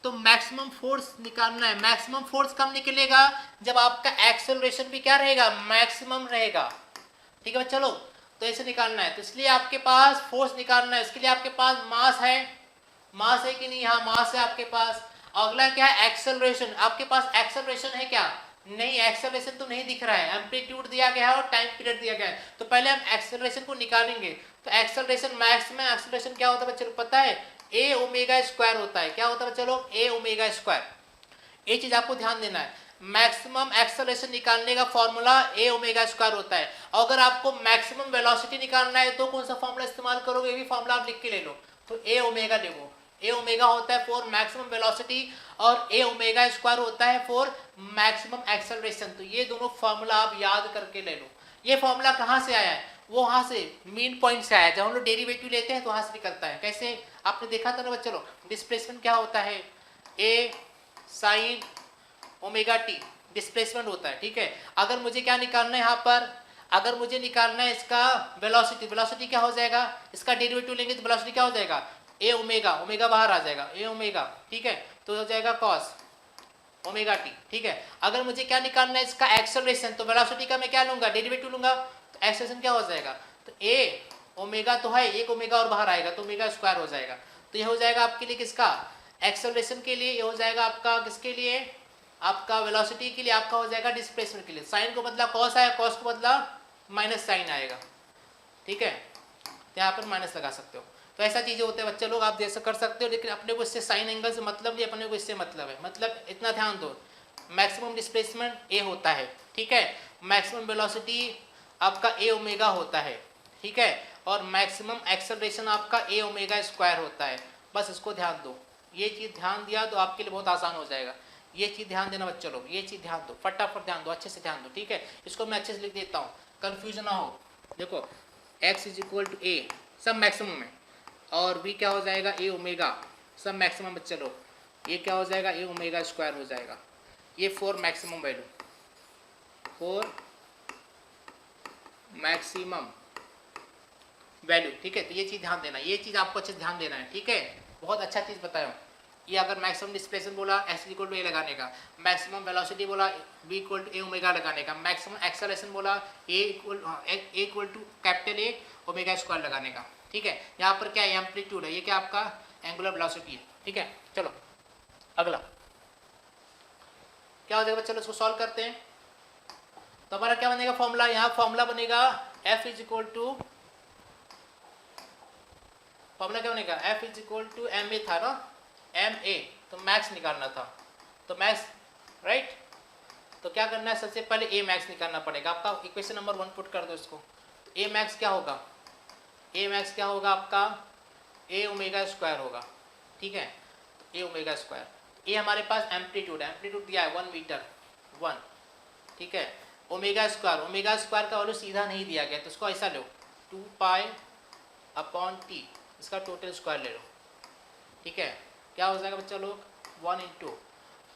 तो मैक्सिमम फोर्स निकालना है, मैक्सिमम फोर्स कब निकलेगा, जब आपका एक्सेलरेशन भी क्या रहेगा, मैक्सिमम रहेगा, ठीक है बच्चों लोग, तो ऐसे निकालना है, तो इसलिए आपके पास फोर्स निकालना है, इसके लिए आपके पास मास है, मास है कि नहीं, हाँ मास है आपके पास, अगला क्या है एक्सेलरेशन, आपके पास एक्सेलरेशन है क्या, नहीं, एक्सेलरेशन तो नहीं दिख रहा है, एम्पलीट्यूड दिया गया है और टाइम पीरियड दिया गया है, तो पहले हम एक्सेलरेशन को निकालेंगे, तो एक्सेलरेशन मैक्सिमम एक्सेलरेशन क्या होता है बच्चों पता है, ए ओमेगा स्क्वायर होता है, क्या होता है बच्चों लोग, ए ओमेगा स्क्वायर, ये चीज आपको ध्यान देना है, मैक्सिमम एक्सेलरेशन निकालने का फॉर्मूला ए ओमेगा स्क्वायर होता है, अगर आपको मैक्सिमम वेलोसिटी निकालना है तो कौन सा फॉर्मूला इस्तेमाल करोगे, ये भी फॉर्मूला आप लिख के ले लो, तो ए ओमेगा देखो, ए ओमेगा होता है फॉर मैक्सिमम वेलोसिटी और ए ओमेगा स्क्वायर होता है फॉर मैक्सिमम एक्सेलरेशन, तो ये दोनों फॉर्मूला आप याद करके ले लो। ये फॉर्मूला कहाँ से आया है, वो वहाँ से मीन पॉइंट से आया है, जब हम लोग डेरिवेटिव लेते हैं तो वहाँ से निकलता है, कैसे आपने देखा था ना बच्चों लोग, डिस्प्लेसमेंट क्या होता है, ए साइन ओमेगा टी डिस्प्लेसमेंट होता है, ठीक है, अगर मुझे क्या निकालना है यहाँ पर, अगर मुझे निकालना है इसका वेलोसिटी, वेलोसिटी क्या हो जाएगा, इसका डेरिवेटिव लेंगे तो वेलोसिटी क्या हो जाएगा, ए ओमेगा, ओमेगा बाहर आ जाएगा, ए ओमेगा, ठीक है, तो हो जाएगा कॉस ओमेगा टी, ठीक है, अगर मुझे क्या निकालना है इसका एक्सेलरेशन, तो वेलोसिटी का मैं क्या लूंगा, डेरिवेटिव लूंगा, तो एक्सेलरेशन क्या हो जाएगा, तो ए ओमेगा तो है, एक ओमेगा और बाहर आएगा तो ओमेगा स्क्वायर हो जाएगा, तो ये हो जाएगा आपके लिए किसका, एक्सेलरेशन के लिए, ये हो जाएगा आपका किसके लिए, आपका वेलोसिटी के लिए, आपका हो जाएगा डिस्प्लेसमेंट के लिए, साइन को बदला कॉस आया, कॉस को बदला माइनस साइन आएगा, ठीक है, तो यहाँ पर माइनस लगा सकते हो, तो ऐसा चीजें होते हैं बच्चे लोग, आप जैसे कर सकते हो, लेकिन अपने को इससे साइन एंगल से मतलब नहीं, अपने को इससे मतलब है, मतलब इतना ध्यान दो, मैक्सिमम डिस्प्लेसमेंट ए होता है, ठीक है, मैक्सिमम वेलोसिटी आपका ए ओमेगा होता है, ठीक है, और मैक्सिमम एक्सेलरेशन आपका ए ओमेगा स्क्वायर होता है, बस इसको ध्यान दो, ये चीज ध्यान दिया तो आपके लिए बहुत आसान हो जाएगा, ये चीज ध्यान देना बच्चों लोग, ये चीज ध्यान दो, फटाफट ध्यान दो, अच्छे से ध्यान दो, ठीक है, इसको मैं अच्छे से लिख देता हूँ, कंफ्यूजन ना हो, देखो x इज इक्वल टू ए सब मैक्सिमम है, और b क्या हो जाएगा, ए ओमेगा सब मैक्सिमम बच्चे लोग, ये क्या हो जाएगा, ए ओमेगा स्क्वायर हो जाएगा, ये for maximum value, for maximum value, ठीक है, तो ये चीज ध्यान देना, ये चीज आपको अच्छे से ध्यान देना है, ठीक है, बहुत अच्छा चीज बताया, ये अगर मैक्सिमम डिस्प्लेसमेंट बोला एस इक्वल टू ए लगाने का, मैक्सिमम वेलोसिटी बोला V equal to A omega लगाने का, मैक्सिमम एक्सेलरेशन बोला A equal to capital A omega square लगाने का, ठीक है, यहाँ पर क्या है एम्पलीट्यूड है, ये क्या आपका एंगुलर वेलोसिटी है, ठीक है, चलो अगला क्या हो जाएगा, चलो इसको सॉल्व करते हैं, तो हमारा क्या बनेगा फॉर्मूला, यहाँ फॉर्मूला बनेगा F is equal to, formula क्या बनेगा, F is equal to M A था ना, एम ए, तो मैक्स निकालना था, तो मैक्स राइट, तो क्या करना है, सबसे पहले ए मैक्स निकालना पड़ेगा, आपका इक्वेशन नंबर 1 पुट कर दो इसको, तो ए मैक्स क्या होगा, ए मैक्स क्या होगा आपका ए ओमेगा स्क्वायर होगा, ठीक है, ए ओमेगा स्क्वायर, ए हमारे पास एम्पलीट्यूड है, एम्पलीट्यूड दिया है 1 मीटर, 1, ठीक है। ओमेगा स्क्वायर का वैल्यू सीधा नहीं दिया गया तो उसको ऐसा लो 2 पाई अपॉन टी, इसका टोटल स्क्वायर ले लो, ठीक है। क्या हो जाएगा बच्चा लोग 1 इंटू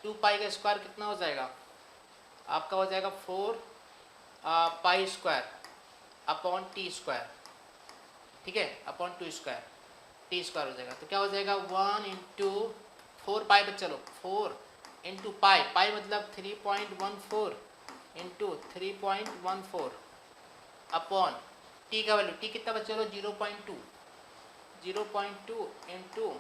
2 पाई का स्क्वायर कितना हो जाएगा आपका, हो जाएगा 4 pi square upon T square, ठीक है, अपॉन 2 स्क्वायर, टी स्क्वायर हो जाएगा। तो क्या हो जाएगा 1 इंटू 4 पाई बच्चा लोग 4 इंटू पाई, पाई मतलब 3.14 इंटू 3.14 अपॉन टी का वैल्यू, टी कितना बच्चा लोग 0.2 इंटू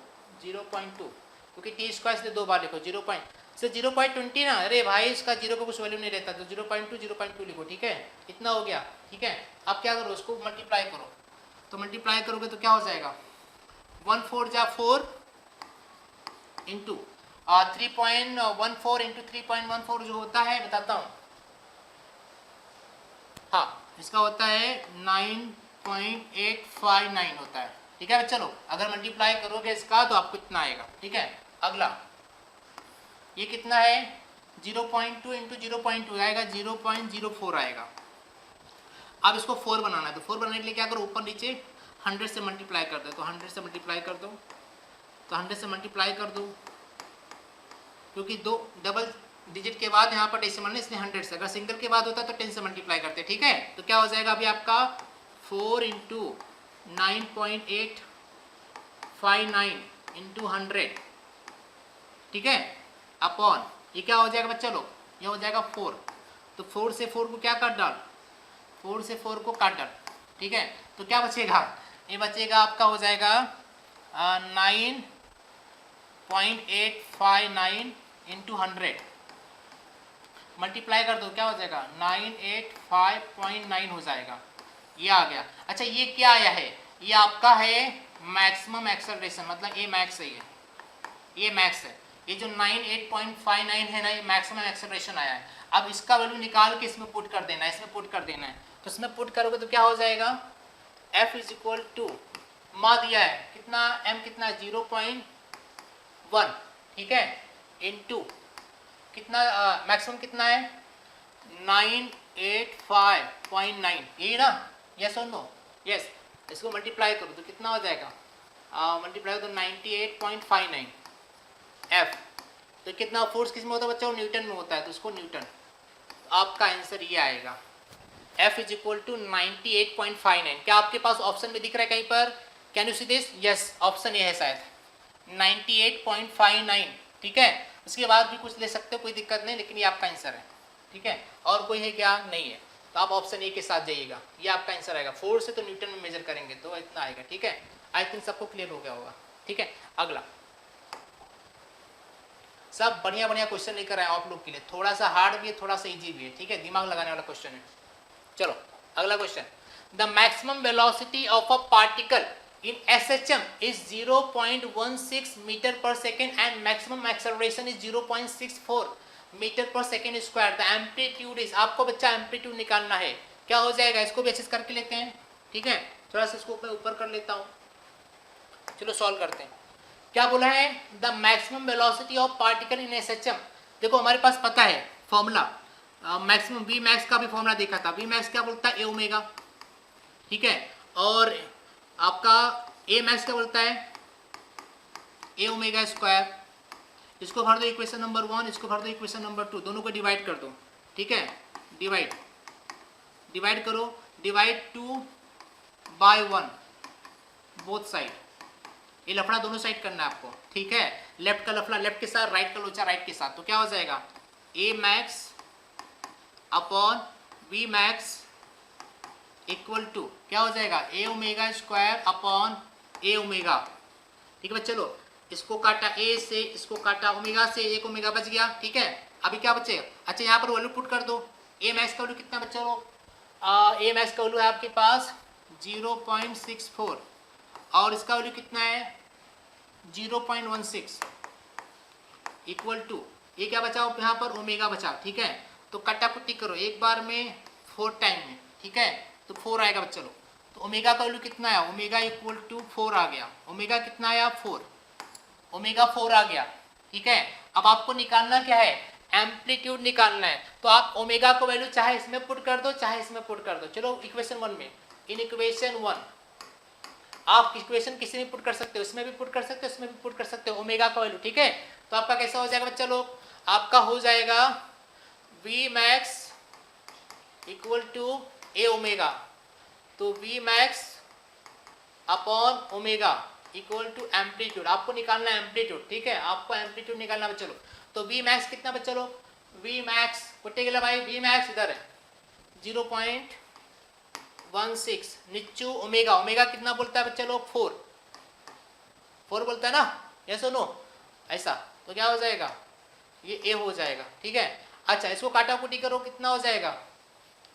0.2, क्योंकि टी स्क्वायर से 2 बार लिखो 0.20 ना, अरे भाई इसका 0 को कुछ वैल्यू नहीं रहता, तो 0.2 लिखो, ठीक है, इतना हो गया, ठीक है। अब क्या करो उसको मल्टीप्लाई करो, तो मल्टीप्लाई करोगे तो क्या हो जाएगा 1 4 जा 4 इंटू 3.14 इंटू 3.14 जो होता है बताता हूँ, हाँ इसका होता है 9.859 होता है, ठीक है। चलो अगर मल्टीप्लाई करोगे इसका तो आपको इतना आएगा, ठीक है। अगला ये कितना है 0.2 इंटू 0.2 आएगा 0.04 आएगा। अब इसको 4 बनाना है, तो 4 बनाने के लिए क्या करो ऊपर नीचे 100 से मल्टीप्लाई कर दो, तो 100 से मल्टीप्लाई कर दो, तो 100 से मल्टीप्लाई कर दो, क्योंकि 2 डबल डिजिट के बाद यहाँ पर डेसिमल है इसलिए 100 से, अगर सिंगल के बाद होता तो 10 से मल्टीप्लाई करते, ठीक है। तो क्या हो जाएगा अभी आपका 4 इंटू 9.859 इंटू 100, ठीक है, अपॉन ये क्या हो जाएगा बच्चा लोग, ये हो जाएगा 4, तो 4 से 4 को क्या काट डाल, 4 से 4 को काट डाल, ठीक है। तो क्या बचेगा, ये बचेगा आपका हो जाएगा 9.859 इंटू 100, मल्टीप्लाई कर दो क्या हो जाएगा 985.9 हो जाएगा, ये आ गया। अच्छा ये क्या आया है, ये आपका है मैक्सिमम एक्सेलरेशन, मतलब ये मैक्स है, ये मैक्स है, ये जो 98.59 है ना ये मैक्सिमम एक्सेलरेशन आया है। अब इसका वैल्यू निकाल के इसमें पुट कर देना है, इसमें पुट कर देना है, तो इसमें पुट करोगे तो क्या हो जाएगा F इज इक्वल टू मा दिया है कितना m कितना 0.1, ठीक है, इनटू कितना मैक्सिमम कितना है 985.9, यही ना, यस और नो, यस। इसको मल्टीप्लाई करो तो कितना हो जाएगा मल्टीप्लाई करो तो 98.59 F, तो कितना फोर्स किस में होता है बच्चा, न्यूटन में होता है, तो उसको न्यूटन, आपका आंसर ये आएगा F इज इक्वल टू 98.59। क्या आपके पास ऑप्शन में दिख रहा है कहीं पर, can you see this, yes option ये है शायद 98.59, ठीक है। उसके बाद भी कुछ ले सकते हो कोई दिक्कत नहीं, लेकिन ये आपका आंसर है, ठीक है। और कोई है क्या, नहीं है, तो आप ऑप्शन ए के साथ जाइएगा, ये आपका आंसर आएगा। फोर्स से तो न्यूटन में मेजर करेंगे तो इतना आएगा, ठीक है। आई थिंक सबको क्लियर हो गया होगा, ठीक है। अगला सब बढ़िया बढ़िया क्वेश्चन लेकर आए आप लोग के लिए, थोड़ा सा हार्ड भी है थोड़ा सा इजी भी है, ठीक है, दिमाग लगाने वाला क्वेश्चन है। चलो अगला question, the maximum velocity of a particle in SHM is 0.16 meter per second and maximum acceleration is 0.64 meter per second square. The amplitude is, आपको बच्चा एम्पलीट्यूड निकालना है, क्या हो जाएगा, इसको भी अच्छे से करके लेते हैं, ठीक है। थोड़ा सा इसको मैं ऊपर कर लेता हूँ, चलो सॉल्व करते हैं। क्या बोला है, the maximum velocity of particle in SHM, देखो हमारे पास पता है फॉर्मूला, मैक्सिमम वी मैक्स का भी फॉर्मूला देखा था, वी मैक्स क्या बोलता है ए ओमेगा, ठीक है, और आपका ए मैक्स क्या बोलता है ए ओमेगा स्क्वायर। इसको भर दो इक्वेशन नंबर 1, इसको भर दो इक्वेशन नंबर 2, दोनों को डिवाइड कर दो, ठीक है, डिवाइड करो, डिवाइड 2 बाय 1 बोथ साइड, ये लफड़ा दोनों साइड करना है आपको, ठीक है। लेफ्ट का लफड़ा लेफ्ट के साथ, राइट का लोचा राइट के साथ, तो क्या हो जाएगा A max upon V max equal to क्या हो जाएगा A omega square upon A omega, ठीक है। चलो इसको काटा ए से, इसको काटा ओमेगा से, एक ओमेगा बच गया, ठीक है। अभी क्या बचेगा, अच्छा यहाँ पर वैल्यू पुट कर दो, ए मैक्स का वैल्यू कितना बच्चा लोग, ए मैक्स का वैल्यू है आपके पास 0.64 और इसका वैल्यू कितना है 0.16 इक्वल टू ये क्या बचा यहाँ पर ओमेगा बचा, ठीक है। तो कट्टा कुट्टी करो एक बार में 4 टाइम में, ठीक है, तो 4 आएगा बच्चा लोग। तो ओमेगा का वैल्यू कितना है, ओमेगा इक्वल टू 4 आ गया, ओमेगा कितना आया 4, ओमेगा 4 आ गया, ठीक है। अब आपको निकालना क्या है, एम्पलीट्यूड निकालना है। तो आप ओमेगा को वैल्यू चाहे इसमें पुट कर दो चाहे इसमें पुट कर दो। चलो इक्वेशन 1 में, इन इक्वेशन 1 आप इक्वेशन किसी में पुट कर सकते हो, इसमें भी पुट कर सकते हो, इसमें भी पुट कर सकते हो ओमेगा का वैल्यू, ठीक है। तो आपका कैसा हो जाएगा बच्चा लोग, आपका हो जाएगा V max equal to A omega, तो V max upon omega equal to amplitude, आपको निकालना है एम्पलीट्यूड, ठीक है, आपको एम्पलीट्यूड निकालना बच्चा लोग। तो वी मैक्स कितना बच्चा लोग, वी मैक्स पुटेगा भाई, वी मैक्स इधर है 0.16 निच्चू ओमेगा, ओमेगा कितना बोलता है बच्चा लोग 4 बोलता है ना, यस और नो, ऐसा। तो क्या हो जाएगा, ये ए हो जाएगा, ठीक है। अच्छा इसको काटाकुटी करो, कितना हो जाएगा,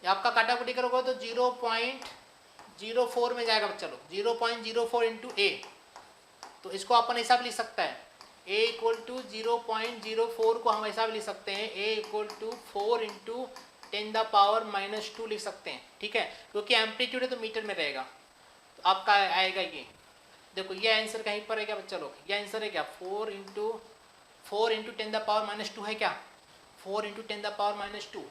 आपका काटाकुटी करोगे तो 0.04 में जाएगा बच्चा लोग, 0.04 इंटू ए। तो इसको अपन ऐसा भी लिख सकता है, a इक्वल टू 0.04 को हम ऐसा भी लिख सकते हैं, a इक्वल टू 4 इंटू 10⁻⁻² लिख सकते हैं, ठीक है, क्योंकि एम्पलीट्यूड है तो मीटर में रहेगा। तो आपका आएगा ये, देखो ये आंसर कहीं पर है क्या बच्चा लोग, ये आंसर है क्या 4 इंटू 10⁻² है क्या, 4 इंटू 10⁻²।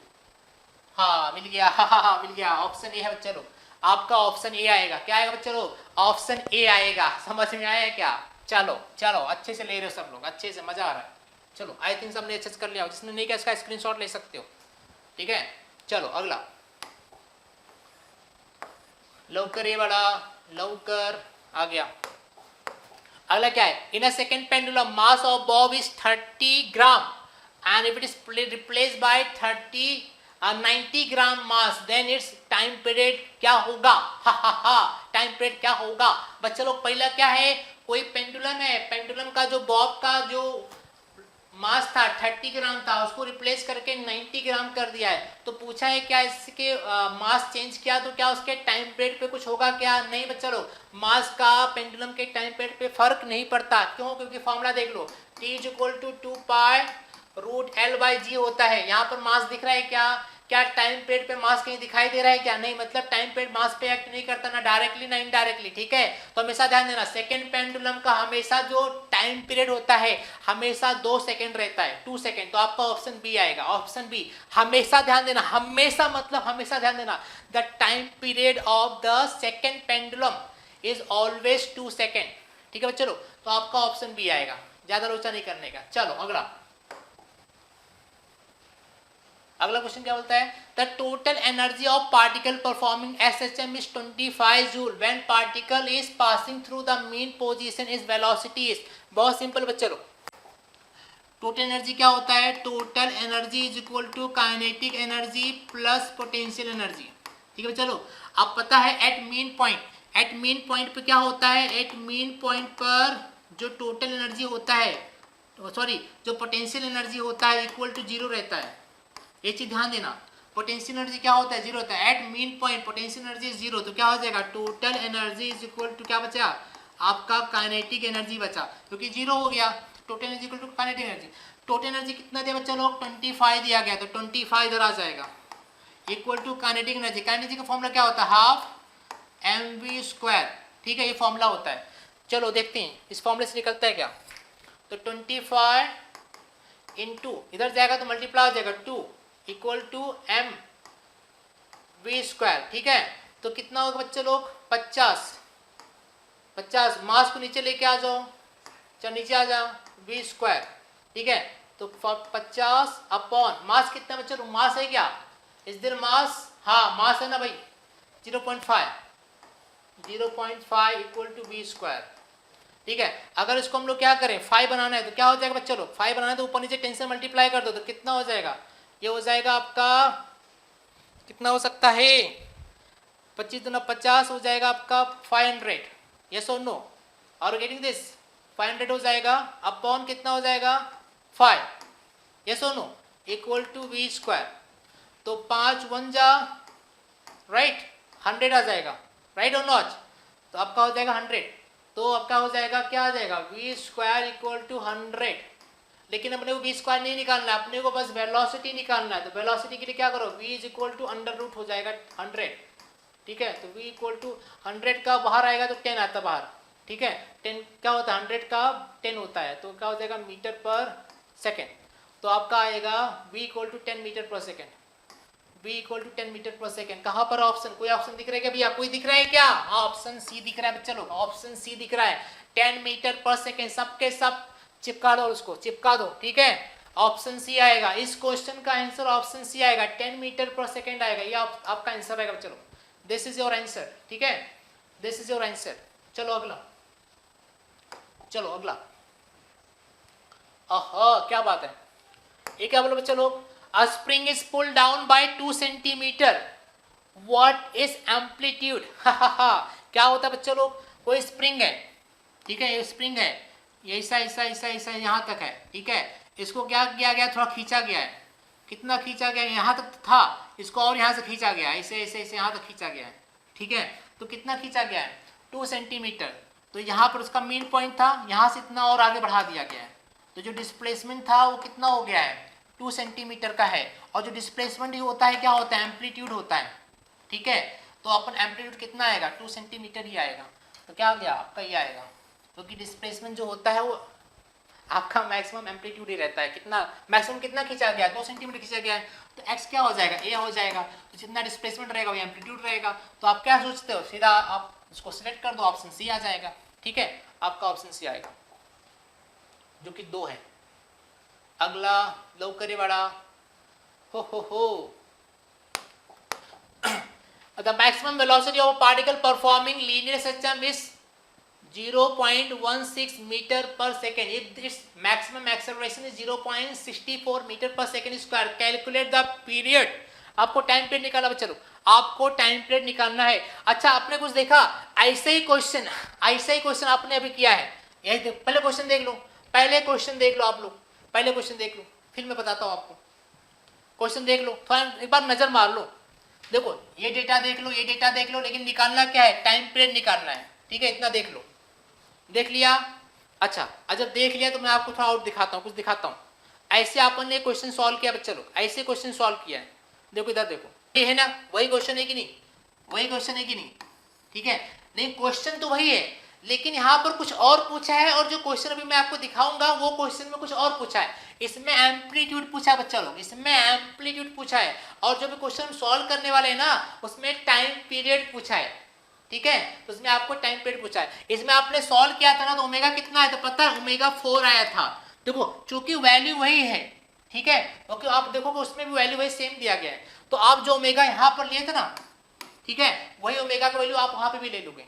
हाँ मिल गया, हाँ मिल गया, ऑप्शन ए है बच्चा लोग, आपका ऑप्शन ए आएगा। क्या आएगा बच्चा लोग, ऑप्शन ए आएगा। समझ में आया क्या, चलो चलो अच्छे से ले रहे हो सब लोग, अच्छे से मजा आ रहा है। चलो आई थिंक सबने अच्छे से कर लिया, जिसने नहीं किया इसका स्क्रीनशॉट ले सकते हो, ठीक है। चलो अगला, लवकर ये बड़ा लवकर आ गया। अगला क्या है, in a second pendulum mass of bob is 30 gram and if it is replace by 90 gram mass then it's time period क्या होगा, हा टाइम पीरियड क्या होगा बच्चा लोग। पहला क्या है, कोई पेंडुलम है, पेंडुलम का जो बॉब का जो मास था 30 ग्राम था, उसको रिप्लेस करके 90 ग्राम कर दिया है। तो पूछा है क्या इसके मास चेंज किया तो क्या उसके टाइम पीरियड पे कुछ होगा क्या, नहीं बच्चा लोग, मास का पेंडुलम के टाइम पीरियड पे फर्क नहीं पड़ता। क्यों, क्योंकि फॉर्मूला देख लो, T is equal to 2π√L/g होता है। यहाँ पर मास दिख रहा है क्या टाइम पीरियड पे मास कहीं दिखाई दे रहा है क्या, नहीं, मतलब टाइम पीरियड मास पे एक्ट नहीं करता ना डायरेक्टली ना इनडायरेक्टली, ठीक है। तो हमेशा ध्यान देना, सेकंड पेंडुलम का हमेशा जो टाइम पीरियड होता है हमेशा 2 सेकंड रहता है, 2 सेकंड। तो आपका ऑप्शन बी आएगा, ऑप्शन बी। हमेशा ध्यान देना, हमेशा मतलब हमेशा ध्यान देना, the time period of the second pendulum is always 2 second, ठीक है बच्चों। तो आपका ऑप्शन बी आएगा, ज्यादा लोचा नहीं करने का। चलो अगला क्वेश्चन क्या बोलता है, the total energy of particle performing SHM is 25 joule when particle is passing through the mean position is velocity is. बहुत सिंपल बच्चे लोग, टोटल एनर्जी क्या होता है, total energy is equal to kinetic energy plus potential energy, ठीक है बच्चे लोग। अब पता है एट मीन पॉइंट पे क्या होता है, एट मीन पॉइंट पर जो टोटल एनर्जी होता है, सॉरी जो पोटेंशियल एनर्जी होता है इक्वल टू 0 रहता है। ये चीज ध्यान देना, पोटेंशियल एनर्जी क्या होता है, 0 होता है। At mean point potential energy 0, तो क्या हो जाएगा, total energy is equal to क्या बचा, आपका काइनेटिक एनर्जी बचा, क्योंकि 0 हो गया। Total energy equal to kinetic energy, total energy कितना दिया बच्चा लोग, 25 दिया गया, तो 25 इधर आ जाएगा equal to kinetic energy. Kinetic का फॉर्मूला क्या होता है, हाफ mv², ठीक है, ये फॉर्मूला होता है। चलो देखते हैं इस फॉर्मूले से निकलता है क्या। तो 25 इंटू इधर जाएगा तो मल्टीप्लाई हो जाएगा 2 इक्वल टू mv², ठीक है। तो कितना होगा बच्चे लोग, 50 मास को नीचे लेके आ जाओ, चलो नीचे आ जाओ v², ठीक है। तो 50 अपॉन मास कितना बच्चे लोग, मास है क्या इस दिन मास, हाँ मास है ना भाई 0.5 इक्वल टू v², ठीक है। अगर इसको हम लोग क्या करें 5 बनाना है तो क्या हो जाएगा बच्चे लोग, 5 बनाना है तो ऊपर नीचे 10 से मल्टीप्लाई कर दो, तो कितना हो जाएगा, ये हो जाएगा आपका कितना हो सकता है, 25 दूना 50 हो जाएगा आपका 500, यस और नो, और गेटिंग दिस 500 हो जाएगा अपॉन कितना हो जाएगा 5, यस और नो, इक्वल टू v²। तो 5 1 जा राइट 100 आ जाएगा, राइट और नॉट, तो आपका हो जाएगा 100। तो आपका हो जाएगा क्या आ जाएगा, v² इक्वल टू 100। लेकिन अपने को v² नहीं निकालना है, अपने को बस वेलोसिटी निकालना है। तो वेलोसिटी के लिए क्या करो, v इज इक्वल टू √ हो जाएगा 100, ठीक है। तो v इक्वल टू 100 का बाहर आएगा तो 10 आता बाहर, ठीक है। 10 क्या होता है, 100 का 10 होता है, तो क्या हो जाएगा मीटर पर सेकेंड। तो आपका आएगा v equal to 10 metre per second, v equal to 10 metre per second. कहाँ पर ऑप्शन, कोई ऑप्शन दिख रहा है क्या भैया, कोई दिख रहा है क्या? ऑप्शन सी दिख रहा है बच्चा लोग, ऑप्शन सी दिख रहा है 10 मीटर पर सेकेंड। सबके सब चिपका दो, उसको चिपका दो, ठीक है। ऑप्शन सी आएगा, इस क्वेश्चन का आंसर ऑप्शन सी आएगा, 10 मीटर पर सेकेंड आएगा, ये आपका आंसर आएगा। चलो दिस इज योर आंसर, ठीक है, दिस इज योर आंसर। चलो अगला, चलो अगला। क्या बात है, ये क्या बोलो बच्चा लोग, a spring is pull down by 2 centimetre, what is amplitude. क्या होता है बच्चा लोग, कोई स्प्रिंग है, ठीक है, ये स्प्रिंग है, ये ऐसा ऐसा ऐसा ऐसा यहाँ तक है, ठीक है, इसको क्या किया गया, थोड़ा खींचा गया है, कितना खींचा गया, यहाँ तक था, इसको और यहाँ से खींचा गया, ऐसे ऐसे ऐसे यहाँ तक खींचा गया है, ठीक है। तो कितना खींचा गया है, 2 सेंटीमीटर। तो यहाँ पर उसका मेन पॉइंट था, यहाँ से इतना और आगे बढ़ा दिया गया है, तो जो डिस्प्लेसमेंट था वो कितना हो गया है, 2 सेंटीमीटर का है। और जो डिस्प्लेसमेंट होता है क्या होता है, एम्पलीट्यूड होता है, ठीक है। तो अपन एम्पलीट्यूड कितना आएगा, 2 सेंटीमीटर ही आएगा। तो क्या आ गया आपका, ये आएगा, क्योंकि डिस्प्लेसमेंट जो होता है वो आपका मैक्सिमम एम्पलीट्यूड ही रहता है। कितना मैक्सिमम कितना खींचा गया, 2 सेंटीमीटर खींचा गया है, तो एक्स क्या हो जाएगा, ए हो जाएगा। तो जितना डिस्प्लेसमेंट रहेगा वो एम्पलीट्यूड रहेगा। तो आप क्या सोचते हो, सीधा आप इसको सिलेक्ट कर दो, ऑप्शन सी आ जाएगा, ठीक है, आपका ऑप्शन सी आएगा, जो कि 2 है। अगला लवकरी बड़ा, हो the maximum velocity of a particle performing linear system is 0.16 meter per second. If its maximum acceleration is 0.64 meter per second square, calculate the period. आपको टाइम पीरियड निकालना बच्चा लोग, आपको टाइम पीरियड निकालना है। अच्छा आपने कुछ देखा, ऐसे ही क्वेश्चन आपने अभी किया है, यही पहले क्वेश्चन देख लो, पहले क्वेश्चन देख लो आप लोग, पहले क्वेश्चन देख लो, फिर मैं बताता हूँ आपको। क्वेश्चन देख लो, थोड़ा एक बार नजर मार लो, देखो ये डेटा देख लो, ये डेटा देख लो, लेकिन निकालना क्या है, टाइम पीरियड निकालना है, ठीक है। इतना देख लो, देख लिया। अच्छा जब देख लिया तो मैं आपको थोड़ा और दिखाता हूँ, कुछ दिखाता हूँ। ऐसे अपन ने क्वेश्चन सॉल्व किया बच्चा लोग, ऐसे क्वेश्चन सॉल्व किया है, देखो इधर देखो, ये है ना, वही क्वेश्चन है कि नहीं, वही क्वेश्चन है कि नहीं, ठीक है। नहीं क्वेश्चन तो वही है, लेकिन यहाँ पर कुछ और पूछा है, और जो क्वेश्चन अभी मैं आपको दिखाऊंगा वो क्वेश्चन में कुछ और पूछा है। इसमें एम्पलीट्यूड पूछा है बच्चा लोग, इसमें एम्पलीट्यूड पूछा है, और जो भी क्वेश्चन सॉल्व करने वाले हैं ना उसमें टाइम पीरियड पूछा है, ठीक है। तो उसमें आपको टाइम पीरियड पूछा है। इसमें आपने सॉल्व किया था ना, तो ओमेगा कितना है, तो पता है ओमेगा 4 आया था। देखो चूंकि वैल्यू वही है, ठीक है, क्योंकि आप देखोगे उसमें भी वैल्यू वही सेम दिया गया है, तो आप जो ओमेगा यहाँ पर लिए थे ना, ठीक है, वही ओमेगा का वैल्यू आप वहाँ पे भी ले लोगे,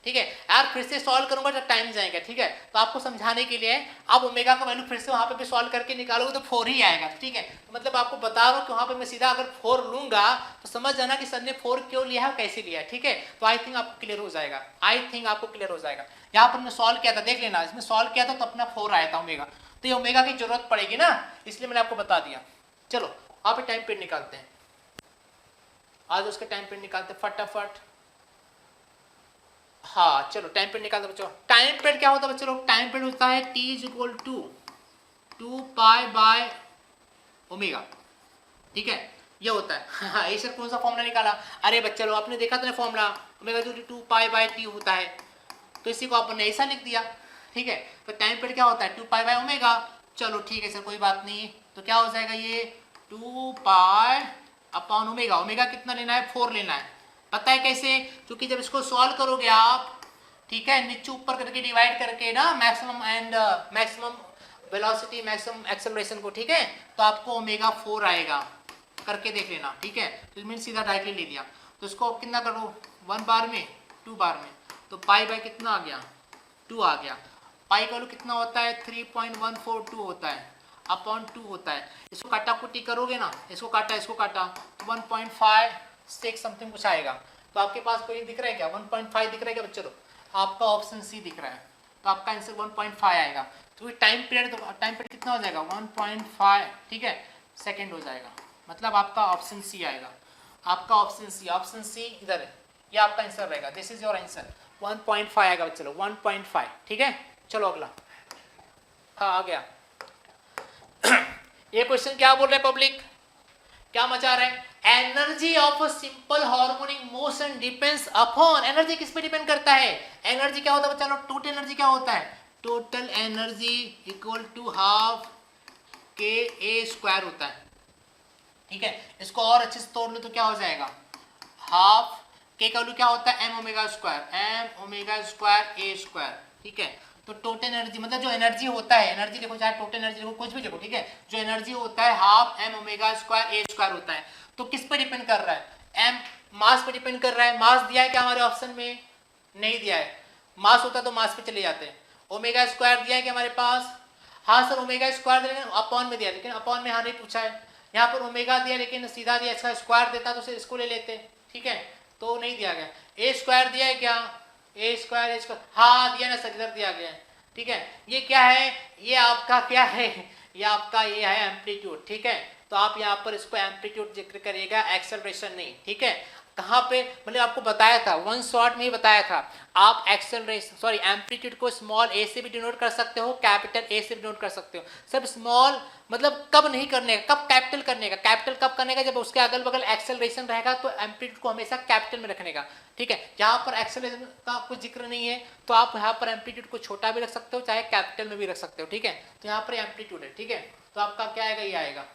ठीक है। यार फिर से सॉल्व करूंगा तो टाइम जाएगा, ठीक है, तो आपको समझाने के लिए आप ओमेगा का वैल्यू फिर से वहाँ पे भी सॉल्व करके निकालोगे तो 4 ही आएगा, ठीक है। तो मतलब आपको बता रहा हूँ कि वहाँ पे मैं सीधा अगर 4 लूंगा तो समझ जाना कि सर ने 4 क्यों लिया है, कैसे लिया है, ठीक है। तो आई थिंक आपको क्लियर हो जाएगा, आई थिंक आपको क्लियर हो जाएगा। यहाँ पर मैं सॉल्व किया था, देख लेना, इसमें सॉल्व किया था तो अपना 4 आया था ओमेगा, तो ये ओमेगा की जरूरत पड़ेगी ना, इसलिए मैंने आपको बता दिया। चलो आप टाइम पीरियड निकालते हैं, आज उसका टाइम पीरियड निकालते हैं फटाफट। हाँ चलो टाइम पीरियड निकालते बच्चों। टाइम पीरियड क्या होता है बच्चों लोग, टाइम पीरियड होता है t is equal to 2 pi by omega, ठीक है, ये होता है। हाँ ये सर कौन सा फॉर्मूला निकाला, अरे बच्चे लोग आपने देखा था ना formula, omega 2 pi bye T होता है, तो इसी को आपने ऐसा लिख दिया, ठीक है। तो टाइम पीरियड क्या होता है 2 पाई बाय ओमेगा। चलो ठीक है सर कोई बात नहीं, तो क्या हो जाएगा ये 2 पाई अपॉन ओमेगा। ओमेगा कितना लेना है, 4 लेना है, पता है कैसे, क्योंकि जब इसको सॉल्व करोगे आप, ठीक है, नीचे ऊपर करके डिवाइड करके ना maximum and maximum velocity maximum acceleration को, ठीक है, तो आपको ओमेगा 4 आएगा, करके देख लेना, ठीक है। तो मैंने सीधा डायरेक्टली ले लिया, तो इसको कितना करो 1 बार में 2 बार में, तो पाई बाय कितना आ गया 2 आ गया। पाई का वैल्यू कितना होता है 3.142 होता है, अपॉन 2 होता है। इसको काटा कुटी करोगे ना, इसको काटा 1.56 समथिंग कुछ आएगा। तो आपके पास कोई दिख रहा है क्या, 1.5 दिख रहा है क्या बच्चों, आपका ऑप्शन सी दिख रहा है, तो आपका आंसर 1.5 आएगा। तो टाइम पीरियड कितना हो जाएगा 1.5, ठीक है, सेकेंड हो जाएगा, मतलब आपका ऑप्शन सी आएगा, आपका ऑप्शन सी इधर है, ये आपका आंसर रहेगा, दिस इज योर आंसर 1.5 आएगा बच्चों 1.5, ठीक है। चलो अगला, हाँ आ गया। ये क्वेश्चन क्या बोल रहे हैं पब्लिक, क्या मचा रहा है, energy of a simple harmonic motion depends upon, energy किस पे डिपेंड करता है, एनर्जी क्या होता है बच्चा लोग, टोटल एनर्जी क्या होता है, total energy equal to half K A square होता है, ठीक है। इसको और अच्छे से तोड़ लो तो क्या हो जाएगा, हाफ के का वैल्यू क्या होता है, एम ओमेगा स्क्वायर ए स्क्वायर, ठीक है। तो टोटल एनर्जी मतलब जो एनर्जी होता है, एनर्जी देखो चाहे टोटल एनर्जी देखो कुछ भी देखो, ठीक है, जो एनर्जी होता है हाफ एम ओमेगा स्क्वायर ए स्क्वायर होता है। तो किस पे डिपेंड कर रहा है, एम मास पे डिपेंड कर रहा है। मास दिया है क्या हमारे ऑप्शन में, नहीं दिया है। मास होता तो मास पे चले जाते हैं। ओमेगा स्क्वायर दिया है कि हमारे पास, हाँ सर ओमेगा स्क्वायर दिया, अपॉन में दिया, लेकिन अपॉन में हाँ नहीं पूछा है। यहाँ पर ओमेगा दिया लेकिन सीधा दिया, इसका स्क्वायर देता तो इसको ले लेते, ठीक है, तो नहीं दिया गया। ए स्क्वायर दिया है क्या, ए स्क्वायर हाँ दिया ना सर, इधर दिया गया है, ठीक है। ये क्या है, ये आपका क्या है, ये आपका ये है एम्पलीट्यूड, ठीक है। तो आप यहाँ पर इसको एम्पलीट्यूड जिक्र करिएगा, एक्सेलरेशन नहीं, ठीक है। कहाँ पे मतलब आपको बताया था, वन शॉट में ही बताया था, आप एक्सेलरेशन सॉरी एम्पलीट्यूड को स्मॉल ए से भी डिनोट कर सकते हो, कैपिटल ए से भी डिनोट कर सकते हो। सब स्मॉल मतलब कब नहीं करने का, कब कैपिटल करने का, कैपिटल कब करने का, जब उसके अगल बगल एक्सेलरेशन रहेगा तो एम्पलीट्यूड को हमेशा कैपिटल में रखने का, ठीक है। यहाँ पर एक्सेलरेशन का कुछ जिक्र नहीं है तो आप यहाँ पर एम्पलीट्यूड को छोटा भी रख सकते हो, चाहे कैपिटल में भी रख सकते हो, ठीक है। तो यहाँ पर एम्पलीट्यूड है, ठीक है। तो आपका क्या आएगा, ये आएगा,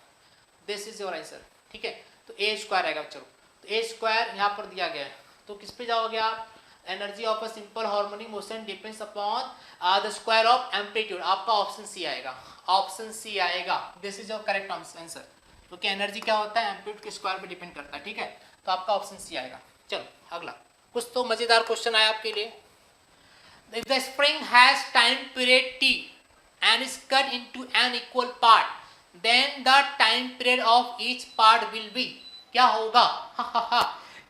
दिस इज योर आंसर, ठीक है। तो ए स्क्वायर आएगा, चलो तो ए स्क्वायर यहाँ पर दिया गया है, तो किस पे जाओगे आप, energy of a simple harmonic motion depends upon the square of amplitude, आपका ऑप्शन सी आएगा, ऑप्शन सी आएगा, this is your correct answer, क्योंकि एनर्जी क्या होता है, एम्पलीट्यूड के स्क्वायर पे डिपेंड करता है, ठीक है। तो आपका ऑप्शन सी आएगा। चलो अगला कुछ तो मजेदार क्वेश्चन आया आपके लिए। If the spring has time period t and is cut into n equal part, then the time period of each part will be, क्या होगा,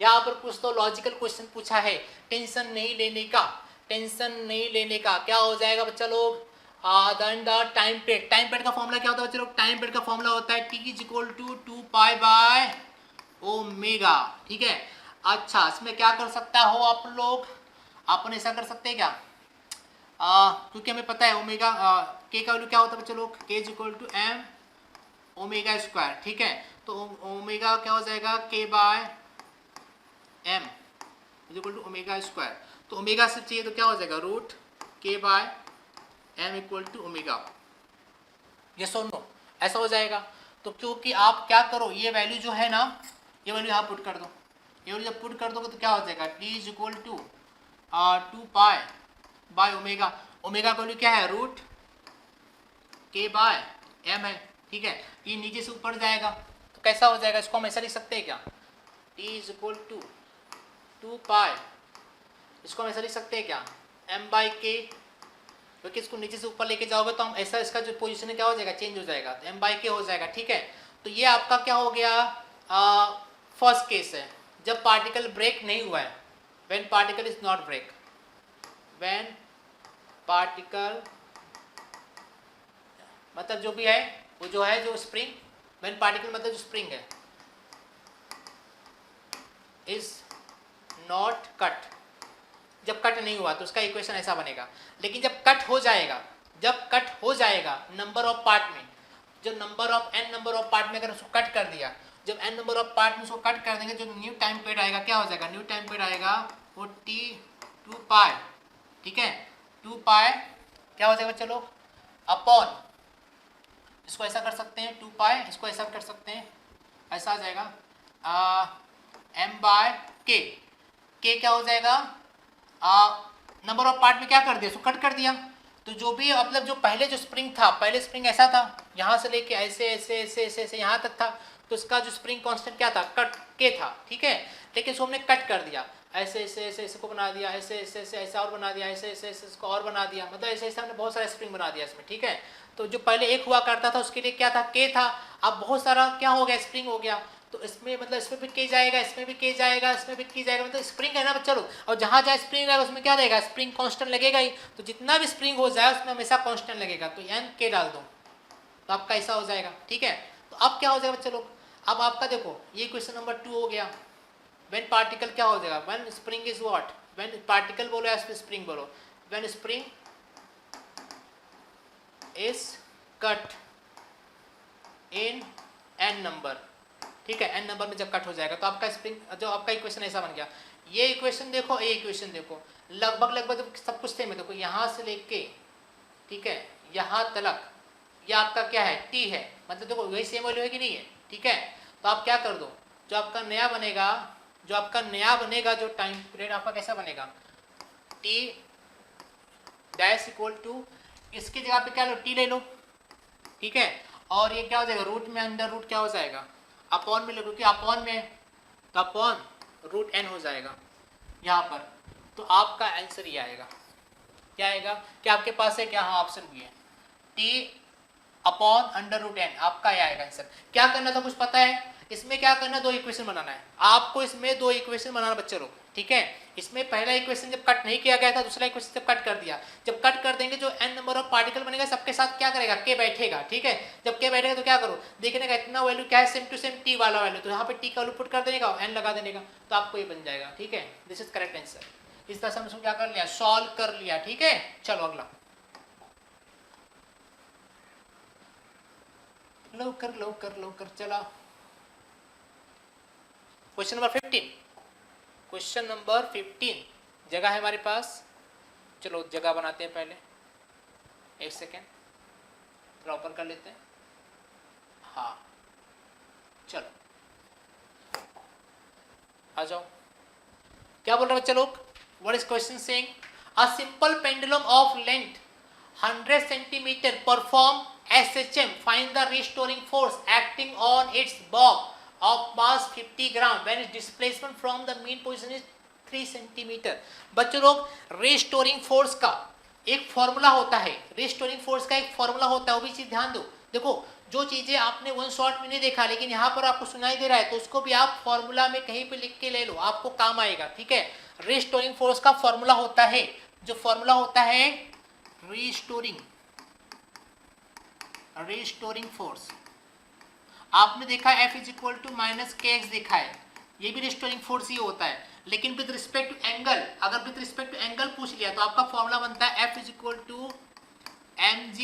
यहाँ पर कुछ तो लॉजिकल क्वेश्चन पूछा है, टेंशन नहीं लेने का, टेंशन नहीं लेने का। क्या हो जाएगा बच्चा लोग, then the time period, time period का फॉर्मूला क्या होता है बच्चा लोग, टाइम पीरियड का फॉर्मूला होता है t is equal to 2 pi by omega, ठीक है। अच्छा इसमें क्या कर सकता हो आप लोग, अपन ऐसा कर सकते हैं क्या, क्योंकि हमें पता है ओमेगा के का वैल्यू क्या होता है बच्चों लोग, K is equal to M omega square, ठीक है। तो ओमेगा क्या हो जाएगा, K by M is equal to omega square. तो ओमेगा से चाहिए तो क्या हो जाएगा, root K by M equal to omega, yes और नो, ऐसा हो जाएगा। तो क्योंकि आप क्या करो, ये वैल्यू जो है ना, ये वैल्यू यहाँ पुट कर दो, ये वैल्यू जब पुट कर दोगे तो क्या हो जाएगा, T is equal to 2 pi by omega, omega का वैल्यू क्या है, रूट के बाय एम है, ठीक है। ये नीचे से ऊपर जाएगा तो कैसा हो जाएगा, इसको हम ऐसा लिख सकते हैं क्या, टी इज इक्वल टू 2 पाई, इसको हम ऐसा लिख सकते हैं क्या, एम बाई के, क्योंकि इसको नीचे से ऊपर लेके जाओगे तो हम ऐसा, इसका जो पोजीशन है क्या हो जाएगा, चेंज हो जाएगा, तो एम बाई के हो जाएगा, ठीक है। तो ये आपका क्या हो गया, फर्स्ट केस है जब पार्टिकल ब्रेक नहीं हुआ है, when particle is not break, when particle मतलब जो भी है वो जो है जो स्प्रिंग, व्हेन पार्टिकल मतलब जो स्प्रिंग है इज नॉट कट, जब कट नहीं हुआ तो उसका इक्वेशन ऐसा बनेगा। लेकिन जब कट हो जाएगा, जब कट हो जाएगा नंबर ऑफ पार्ट में, जो number of N number of part में अगर उसको कट कर दिया, जब एन नंबर ऑफ पार्ट में उसको कट कर देंगे, जो न्यू टाइम पीरियड आएगा क्या हो जाएगा, न्यू टाइम पीरियड आएगा वो टी 2 पाई, ठीक है, 2 पाई क्या हो जाएगा, चलो अपॉन, इसको ऐसा कर सकते हैं 2 पाई, इसको ऐसा कर सकते हैं, ऐसा आ जाएगा एम बाय के, के क्या हो जाएगा, नंबर ऑफ पार्ट में क्या कर दिया, इसको कट कर दिया, तो जो भी मतलब जो पहले जो स्प्रिंग था, पहले स्प्रिंग ऐसा था, यहाँ से लेके ऐसे ऐसे ऐसे ऐसे ऐसे यहाँ तक था, तो इसका जो स्प्रिंग कांस्टेंट क्या था, कट के था, ठीक है। लेकिन इसको हमने कट कर दिया, ऐसे ऐसे ऐसे ऐसे को बना दिया, ऐसे ऐसे ऐसे ऐसा और बना दिया, ऐसे ऐसे ऐसे इसको और बना दिया, मतलब ऐसे ऐसे हमने बहुत सारा स्प्रिंग बना दिया इसमें, ठीक है। तो जो पहले एक हुआ करता था उसके लिए क्या था, के था, अब बहुत सारा क्या हो गया, स्प्रिंग हो गया, तो इसमें मतलब इसमें भी के जाएगा, इसमें भी के जाएगा, इसमें भी के जाएगा, मतलब स्प्रिंग है ना बच्चा लोग, और जहाँ जहाँ स्प्रिंग रहेगा उसमें क्या रहेगा, स्प्रिंग कांस्टेंट लगेगा ही, तो जितना भी स्प्रिंग हो जाए उसमें हमेशा कांस्टेंट लगेगा, तो एन के डाल दो तो आपका ऐसा हो जाएगा, ठीक है। तो अब क्या हो जाएगा बच्चा लोग, अब आपका देखो ये क्वेश्चन नंबर 2 हो गया, व्हेन पार्टिकल क्या हो जाएगा, when spring is what, when particle बोलो या स्प्रिंग बोलो, when spring is cut in an number, ठीक है, एन नंबर में जब कट हो जाएगा तो आपका स्प्रिंग जो आपका इक्वेशन ऐसा बन गया। ये इक्वेशन देखो, ये इक्वेशन देखो, लगभग लगभग सब कुछ सेम है, देखो यहाँ से लेके, ठीक है, यहाँ तलक ये आपका क्या है, टी है, मतलब देखो वही सेम वैल्यू है कि नहीं है, ठीक है। तो आप क्या कर दो, जो आपका नया बनेगा जो टाइम पीरियड आपका कैसा बनेगा, टी डैश इक्वल टू, इसकी जगह पे क्या लो, टी ले लो, ठीक है। और ये क्या हो जाएगा, रूट में अंडर रूट क्या हो जाएगा, अपॉन में लो, क्योंकि अपॉन में तो अपॉन रूट एन हो जाएगा यहाँ पर। तो आपका आंसर ये आएगा, क्या आएगा, क्या आपके पास है क्या, हाँ ऑप्शन भी है, T upon under root N, आपका ये आएगा आंसर। क्या करना था कुछ पता है, इसमें क्या करना, दो इक्वेशन बनाना है आपको, इसमें दो इक्वेशन बनाना बच्चे लोग, ठीक है। इसमें पहला इक्वेशन जब कट नहीं किया गया था, दूसरा इक्वेशन जब कट कर दिया, जब कट कर देंगे जो n नंबर ऑफ पार्टिकल बनेगा सबके साथ क्या करेगा, k बैठेगा, ठीक है। जब k बैठेगा तो क्या करो, देखने का इतना वैल्यू क्या है, सेम टू सेम t वाला वैल्यू, तो यहाँ पे t का वैल्यू पुट कर देने का, n लगा देने का, तो आपको ये बन जाएगा, ठीक है। This is correct answer. इस तरह से हम इसको क्या कर लिया, सॉल्व कर लिया, ठीक है। चलो अगला, लवकर चला, क्वेश्चन नंबर 15, क्वेश्चन नंबर 15 जगह है हमारे पास, चलो जगह बनाते हैं पहले, एक सेकेंड थोड़ा ऊपर कर लेते हैं, हाँ चलो आ जाओ। क्या बोल रहे बच्चे लोग, what is question saying, a simple pendulum of length 100 centimetre perform SHM, find the restoring force acting on its bob of mass 50 gram when its displacement from the mean position is 3 centimetre. बच्चों लोग restoring force का एक formula होता है, restoring force का एक formula होता है, वो भी चीज ध्यान दो। देखो जो चीजें आपने वन शॉट में नहीं देखा लेकिन यहाँ पर आपको सुनाई दे रहा है, तो उसको भी आप फॉर्मूला में कहीं पे लिख के ले लो, आपको काम आएगा, ठीक है। रिस्टोरिंग फोर्स का फॉर्मूला होता है, जो फॉर्मूला होता है रिस्टोरिंग फोर्स, आपने देखा F is equal to minus के एक्स देखा है, ये भी रिस्टोरिंग फोर्स ही होता है, लेकिन विद रिस्पेक्ट टू एंगल, अगर विद रिस्पेक्ट टू एंगल पूछ लिया तो आपका फॉर्मूला बनता है F is equal to mg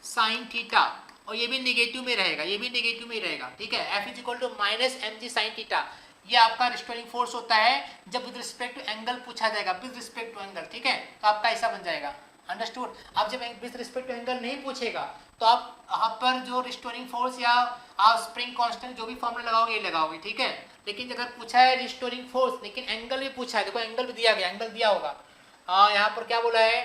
sine theta, और ये भी नेगेटिव में रहेगा, ये भी नेगेटिव में ही रहेगा, ठीक है। F is equal to minus mg sine theta, ये आपका रिस्टोरिंग फोर्स होता है जब विद रिस्पेक्ट टू एंगल पूछा जाएगा, विद रिस्पेक्ट टू एंगल, ठीक है। तो आपका ऐसा बन जाएगा, अंडरस्टूड। अब जब विद रिस्पेक्ट टू एंगल नहीं पूछेगा तो आप यहाँ पर जो रिस्टोरिंग फोर्स या आप स्प्रिंग कांस्टेंट जो भी फॉर्मूला लगाओगे ये लगाओगे, ठीक है। लेकिन अगर पूछा है रिस्टोरिंग फोर्स लेकिन एंगल भी पूछा है, देखो एंगल भी दिया गया, एंगल दिया होगा, यहाँ पर क्या बोला है,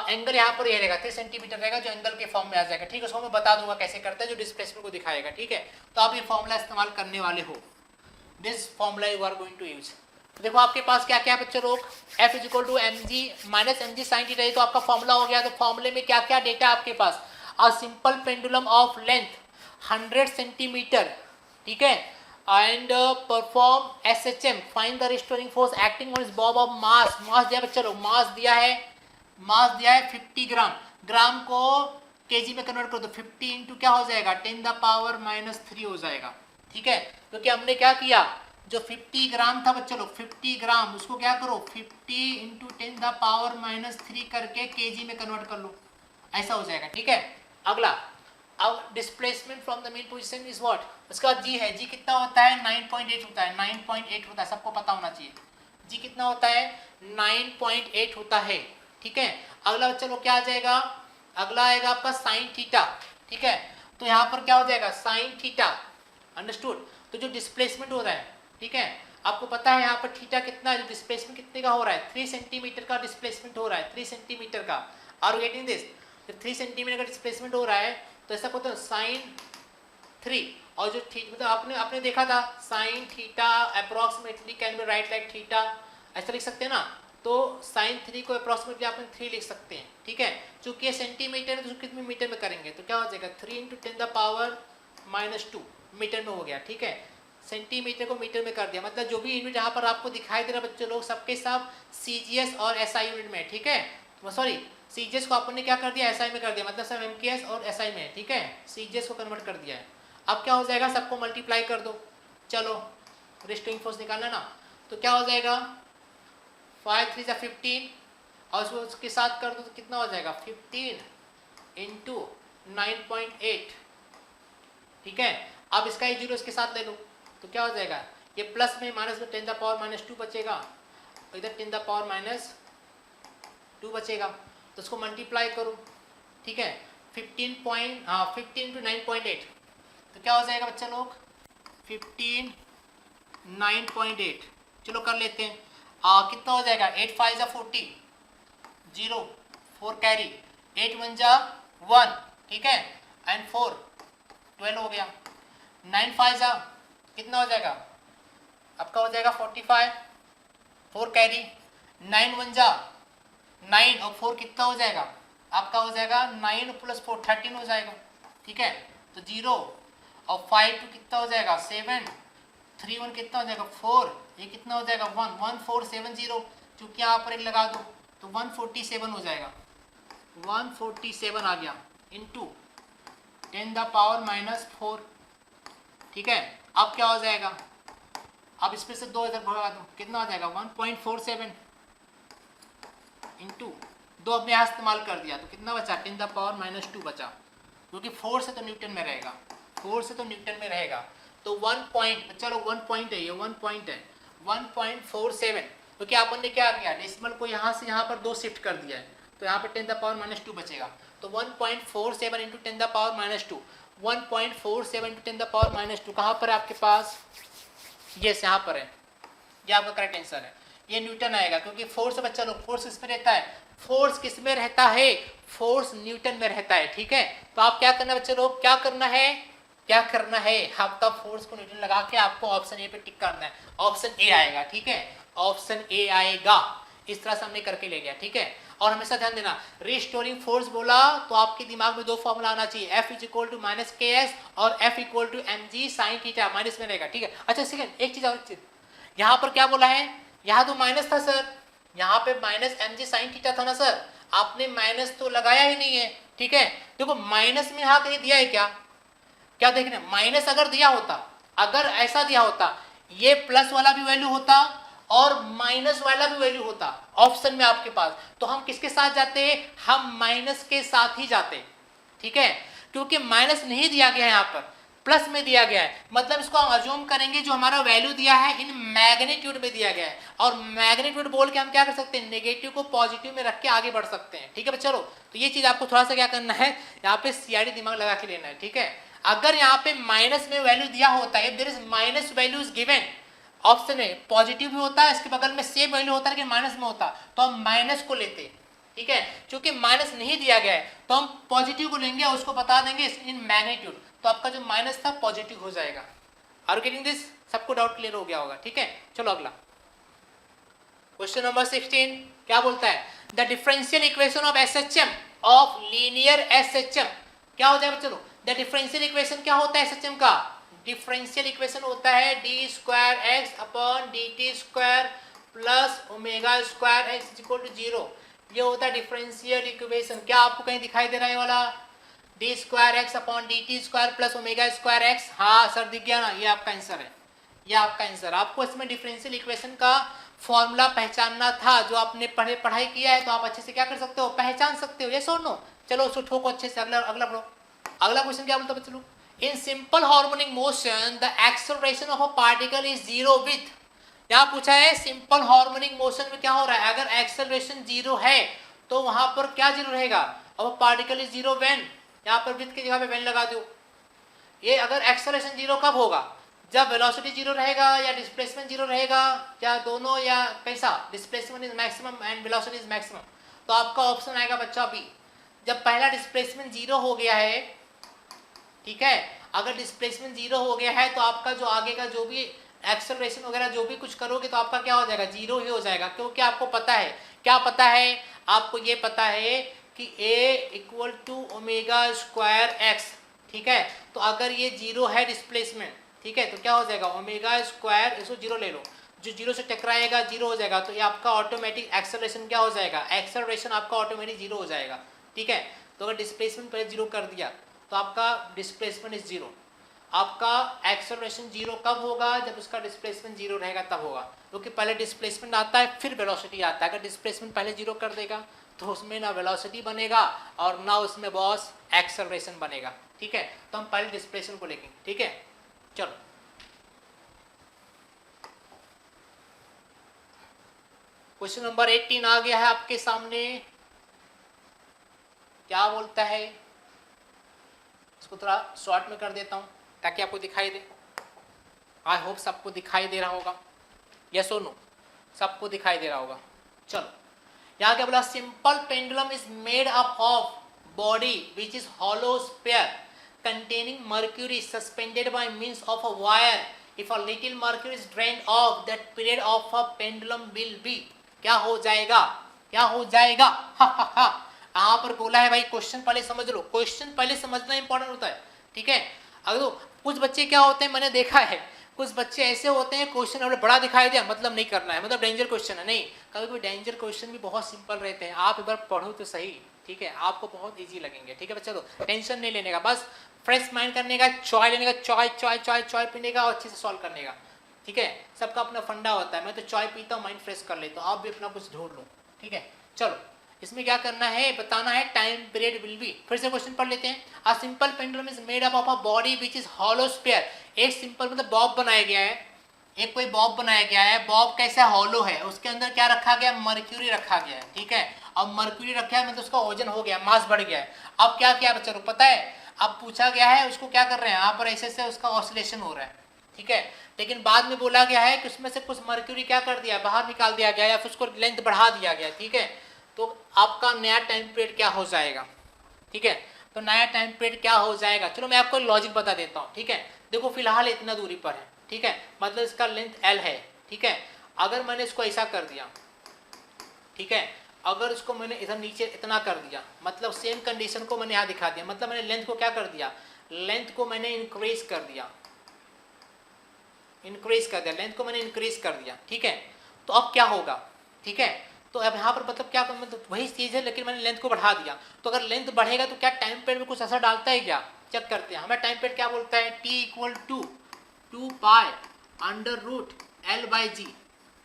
एंगल यहाँ पर ये रहेगा 3 सेंटीमीटर रहेगा, जो एंगल के फॉर्म में आ जाएगा, ठीक है। उसको मैं बता दूंगा कैसे करते हैं, जो डिस्प्लेसमेंट को दिखाएगा, ठीक है। तो आप ये फॉर्मूला इस्तेमाल करने वाले हो, this formula you are going to use. तो देखो आपके पास क्या क्या बच्चे लोग, F is equal to mg minus mg sine theta, तो आपका फॉर्मूला हो गया। तो फॉर्मूले में क्या क्या डेटा आपके पास, a simple pendulum of length 100 centimetre, ठीक है, and perform SHM, find the restoring force acting on its bob of mass, mass दिया बच्चे लोग, मास दिया है 50 ग्राम, ग्राम को केजी में कन्वर्ट कर दो, 50 इंटू क्या हो जाएगा 10 द पावर माइनस 3 हो जाएगा, ठीक है। क्योंकि हमने क्या किया, जो 50 ग्राम था बच्चों लोग, 50 ग्राम उसको क्या करो 50 इंटू 10 द पावर माइनस 3 करके केजी में कन्वर्ट कर लो, ऐसा हो जाएगा, ठीक है। अगला, अब displacement from the main position is what, उसका जी है, जी कितना होता है 9.8 होता है, 9.8 होता है, सबको पता होना चाहिए जी कितना होता है 9.8 होता है, ठीक है। अगला चलो क्या आ जाएगा, अगला आएगा आपका साइन थीटा, ठीक है। तो यहाँ पर क्या हो जाएगा साइन थीटा, अंडरस्टूड। तो जो डिस्प्लेसमेंट हो रहा है, ठीक है, आपको पता है यहाँ पर थीटा कितना है, जो डिस्प्लेसमेंट कितने का हो रहा है 3 सेंटीमीटर का डिस्प्लेसमेंट हो रहा है, 3 सेंटीमीटर का, आर यू गेटिंग दिस, जब 3 सेंटीमीटर का डिस्प्लेसमेंट हो रहा है तो ऐसा होता है साइन 3, और जो मतलब आपने देखा था sine theta approximately can be right like theta, ऐसा लिख सकते हैं ना। तो साइन 3 को अप्रोक्सीमेटली आप 3 लिख सकते हैं, ठीक है। चूंकि ये सेंटीमीटर है तो कितने मीटर में करेंगे, तो क्या हो जाएगा 3 into 10 the power minus 2 metre में हो गया, ठीक है। सेंटीमीटर को मीटर में कर दिया, मतलब जो भी यूनिट यहाँ पर आपको दिखाई दे रहा है बच्चों लोग, सबके सब CGS और SI यूनिट में, ठीक है। सॉरी CGS को आपने क्या कर दिया SI में कर दिया, मतलब सब MKS और SI में, ठीक है, CGS को कन्वर्ट कर दिया है। अब क्या हो जाएगा, सबको मल्टीप्लाई कर दो, चलो रिस्टोरिंग फोर्स निकालना ना, तो क्या हो जाएगा 5 3 जा 15, और उसके साथ कर दो तो कितना हो जाएगा 15 इंटू 9.8, ठीक है। अब इसका ही जीरो इसके साथ ले लो तो क्या हो जाएगा, ये प्लस में माइनस में 10 द पावर माइनस 2 बचेगा, इधर 10 द पावर माइनस 2 बचेगा, तो उसको मल्टीप्लाई करो, ठीक है। 15 to 9.8, तो क्या हो जाएगा बच्चा लोग 15 9.8। चलो कर लेते हैं। कितना हो जाएगा 8 5 जा 40, 0 4 कैरी, 8 1 जा 1, ठीक है, एंड 4 12 हो गया। 9 5 जा कितना हो जाएगा आपका हो जाएगा 45, 4 कैरी, 9 1 जा 9 और 4 कितना हो जाएगा आपका हो जाएगा 9 प्लस 4 13 हो जाएगा, ठीक है। तो 0 और 5 2 कितना हो जाएगा 7, 3 1 कितना हो जाएगा 4, ये कितना हो जाएगा 1 1 4 7 0, चूंकि यहाँ पर एक लगा दो तो 147 हो जाएगा, 147 आ गया इंटू 10⁻⁻4, ठीक है। अब क्या हो जाएगा, अब इसमें से 2 इधर भगा दो, कितना हो जाएगा 1.47 इंटू 2 अपने यहाँ इस्तेमाल कर दिया तो कितना बचा 10⁻⁻2 बचा, क्योंकि 4 से तो न्यूटन में रहेगा, 4 से तो न्यूटन में रहेगा। तो 1 पॉइंट, चलो 1 पॉइंट है, ये 1 पॉइंट है 1.47, क्योंकि अपन ने क्या किया डेसिमल को यहाँ से यहाँ पर 2 शिफ्ट कर दिया है, तो यहाँ पर 10⁻⁻2 बचेगा। तो 1.47 इंटू 10⁻⁻2, 1.47 इंटू 10⁻⁻2 कहाँ पर है आपके पास, यस यहाँ पर है, ये आपका करेक्ट आंसर है, ये न्यूटन आएगा। क्योंकि फोर्स बच्चा लोग फोर्स किस में रहता है, फोर्स किस में रहता है, फोर्स न्यूटन में रहता है, ठीक है। तो आप क्या करना बच्चे लोग, क्या करना है आपका फोर्स को न्यूटन लगा के आपको ऑप्शन ए पे टिक करना है, ऑप्शन ए आएगा, ठीक है, ऑप्शन ए आएगा। इस तरह से हमने करके ले गया, ठीक है। और हमेशा ध्यान देना, रिस्टोरिंग फोर्स बोला तो आपके दिमाग में 2 फॉर्मूला आना चाहिए, F = -ks और F = mg sin theta, minus में रहेगा, ठीक है। अच्छा सेकंड एक चीज और, यहाँ पर क्या बोला है, यहाँ तो माइनस था सर, यहाँ पे -mg sin थीटा था ना सर, आपने माइनस तो लगाया ही नहीं है, ठीक है। देखो माइनस में यहाँ कहीं दिया है क्या देखना, माइनस अगर दिया होता, अगर ऐसा दिया होता, ये प्लस वाला भी वैल्यू होता और माइनस वाला भी वैल्यू होता ऑप्शन में आपके पास, तो हम किसके साथ जाते हैं, हम माइनस के साथ ही जाते, ठीक है। क्योंकि माइनस नहीं दिया गया है, यहाँ पर प्लस में दिया गया है, मतलब इसको हम अज्यूम करेंगे जो हमारा वैल्यू दिया है इन मैग्नीट्यूड में दिया गया है, और मैग्नीट्यूड बोल के हम क्या कर सकते हैं, नेगेटिव को पॉजिटिव में रख के आगे बढ़ सकते हैं, ठीक है चलो। तो ये चीज आपको थोड़ा सा क्या करना है, यहाँ पे सीआईडी दिमाग लगा के लेना है, ठीक है। अगर यहाँ पे माइनस में वैल्यू दिया होता है, there is minus value is given, option में पॉजिटिव भी होता है, इसके बगल में सेम वैल्यू होता है लेकिन माइनस में होता, तो हम माइनस को लेते, ठीक है। क्योंकि माइनस नहीं दिया गया है तो हम पॉजिटिव को लेंगे और उसको बता देंगे इन मैग्नीट्यूड, तो आपका जो माइनस था पॉजिटिव हो जाएगा। आर यू गेटिंग दिस, सबको डाउट क्लियर हो गया होगा, ठीक है। चलो अगला क्वेश्चन नंबर 16 क्या बोलता है, the differential equation of SHM of linear SHM, क्या हो जाएगा चलो, द डिफरेंशियल इक्वेशन क्या होता है एसएचएम का, डिफरेंशियल इक्वेशन होता है d²x/dt² प्लस ω²x = 0, ये होता है डिफरेंशियल इक्वेशन। क्या आपको कहीं दिखाई दे रहा है वाला d²x/dt² प्लस ω²x, हाँ सर दिख गया ना, ये आपका आंसर है, ये आपका आंसर। आपको इसमें डिफरेंशियल इक्वेशन का फॉर्मूला पहचानना था, जो आपने पढ़ाई किया है तो आप अच्छे से क्या कर सकते हो, पहचान सकते हो, ये सुन लो। चलो उसको ठोको अच्छे से, अगला पढ़ो। अगला क्वेश्चन क्या बोलता है बच्चों, in simple harmonic motion the acceleration of a particle is 0 with, यहाँ पूछा है सिंपल हार्मोनिक मोशन में क्या हो रहा है, अगर एक्सेलरेशन 0 है तो वहां पर क्या 0 रहेगा, अब पार्टिकल इज 0 व्हेन, यहाँ पर विथ की जगह पे व्हेन लगा दो। ये अगर एक्सेलरेशन 0 कब होगा, जब वेलोसिटी 0 रहेगा या डिस्प्लेसमेंट 0 रहेगा या दोनों, या कैसा, displacement is maximum and velocity is maximum. तो आपका ऑप्शन आएगा बच्चा बी, जब पहला डिस्प्लेसमेंट 0 हो गया है, ठीक है, अगर डिस्प्लेसमेंट 0 हो गया है तो आपका जो आगे का जो भी एक्सेलरेशन वगैरह जो भी कुछ करोगे तो आपका क्या हो जाएगा, 0 ही हो जाएगा। क्योंकि आपको पता है, क्या पता है आपको, ये पता है कि A = ω²x, ठीक है। तो अगर ये 0 है डिस्प्लेसमेंट, ठीक है, तो क्या हो जाएगा ω², इसको 0 ले लो, जो 0 से टकराएगा 0 हो जाएगा, तो ये आपका ऑटोमेटिक एक्सेलरेशन क्या हो जाएगा, एक्सेलरेशन आपका ऑटोमेटिक 0 हो जाएगा, ठीक है। तो अगर डिस्प्लेसमेंट पहले 0 कर दिया तो आपका डिस्प्लेसमेंट इज 0, आपका एक्सेलरेशन 0 कब होगा, जब उसका डिस्प्लेसमेंट 0 रहेगा तब होगा, क्योंकि पहले डिस्प्लेसमेंट आता है फिर वेलोसिटी आता है। अगर डिस्प्लेसमेंट पहले 0 कर देगा तो उसमें ना वेलोसिटी बनेगा और ना उसमें बॉस एक्सेलरेशन बनेगा, ठीक है। तो हम पहले डिस्प्लेसमेंट को लेंगे, ठीक है। चलो क्वेश्चन नंबर 18 आ गया है आपके सामने, क्या बोलता है, इसको थोड़ा शॉर्ट में कर देता हूँ ताकि आपको दिखाई दे। आई होप सबको दिखाई दे रहा होगा, यस और नो, सबको दिखाई दे रहा होगा। चलो यहाँ क्या बोला, simple pendulum is made up of body which is hollow sphere containing mercury suspended by means of a wire. If a little mercury is drained off, that period of a pendulum will be, क्या हो जाएगा, क्या हो जाएगा, यहाँ पर बोला है भाई क्वेश्चन पहले समझ लो, क्वेश्चन पहले समझना इंपॉर्टेंट होता है, ठीक है। अगर कुछ बच्चे क्या होते हैं, मैंने देखा है कुछ बच्चे ऐसे होते हैं क्वेश्चन बड़ा दिखाई दिया मतलब नहीं करना है, मतलब डेंजर क्वेश्चन है, नहीं, कभी कोई डेंजर क्वेश्चन भी बहुत सिंपल रहते हैं, आप एक बार पढ़ो तो सही, ठीक है, आपको बहुत इजी लगेंगे, ठीक है। चलो टेंशन नहीं लेने का, बस फ्रेश माइंड करने का, चाय लेने का, चाय पीने का और अच्छे से सॉल्व करने का, ठीक है। सबका अपना फंडा होता है, मैं तो चाय पीता हूँ माइंड फ्रेश कर लेता हूँ, आप भी अपना कुछ ढूंढ लो, ठीक है। चलो इसमें क्या करना है, बताना है टाइम पीरियड विल बी। फिर से क्वेश्चन पढ़ लेते हैं। अ simple pendulum is made up of a body which is hollow sphere. एक सिंपल मतलब बॉब बनाया गया है, एक कोई बॉब बनाया गया है, बॉब कैसा हॉलो है, उसके अंदर क्या रखा गया, मर्क्यूरी रखा गया है, ठीक है। अब मर्क्यूरी रखा है मतलब उसका वजन हो गया, मास बढ़ गया है। अब क्या किया बच्चों को पता है, अब पूछा गया है उसको क्या कर रहे हैं, यहाँ पर ऐसे से उसका ऑसिलेशन हो रहा है, ठीक है। लेकिन बाद में बोला गया है कि उसमें से कुछ मर्क्यूरी क्या कर दिया, बाहर निकाल दिया गया या फिर उसको लेंथ बढ़ा दिया गया, ठीक है। तो आपका नया टाइम पीरियड क्या हो जाएगा, ठीक है। तो नया टाइम पीरियड क्या हो जाएगा, चलो मैं आपको लॉजिक बता देता हूँ, ठीक है। देखो फिलहाल इतना दूरी पर है, ठीक है, मतलब इसका लेंथ L है, ठीक है। अगर मैंने इसको ऐसा कर दिया, ठीक है, अगर इसको मैंने इधर नीचे इतना कर दिया, मतलब सेम कंडीशन को मैंने यहाँ दिखा दिया, मतलब मैंने लेंथ को क्या कर दिया, लेंथ को मैंने इंक्रीज कर दिया, लेंथ को मैंने इंक्रीज कर दिया, ठीक है। तो अब क्या होगा, ठीक है, तो अब यहाँ पर मतलब क्या, मतलब वही चीज़ है लेकिन मैंने लेंथ को बढ़ा दिया। तो अगर लेंथ बढ़ेगा तो क्या टाइम पीरियड में कुछ असर डालता है क्या, चेक करते हैं। हमें टाइम पीरियड क्या बोलता है, T इक्वल टू 2π√L/g,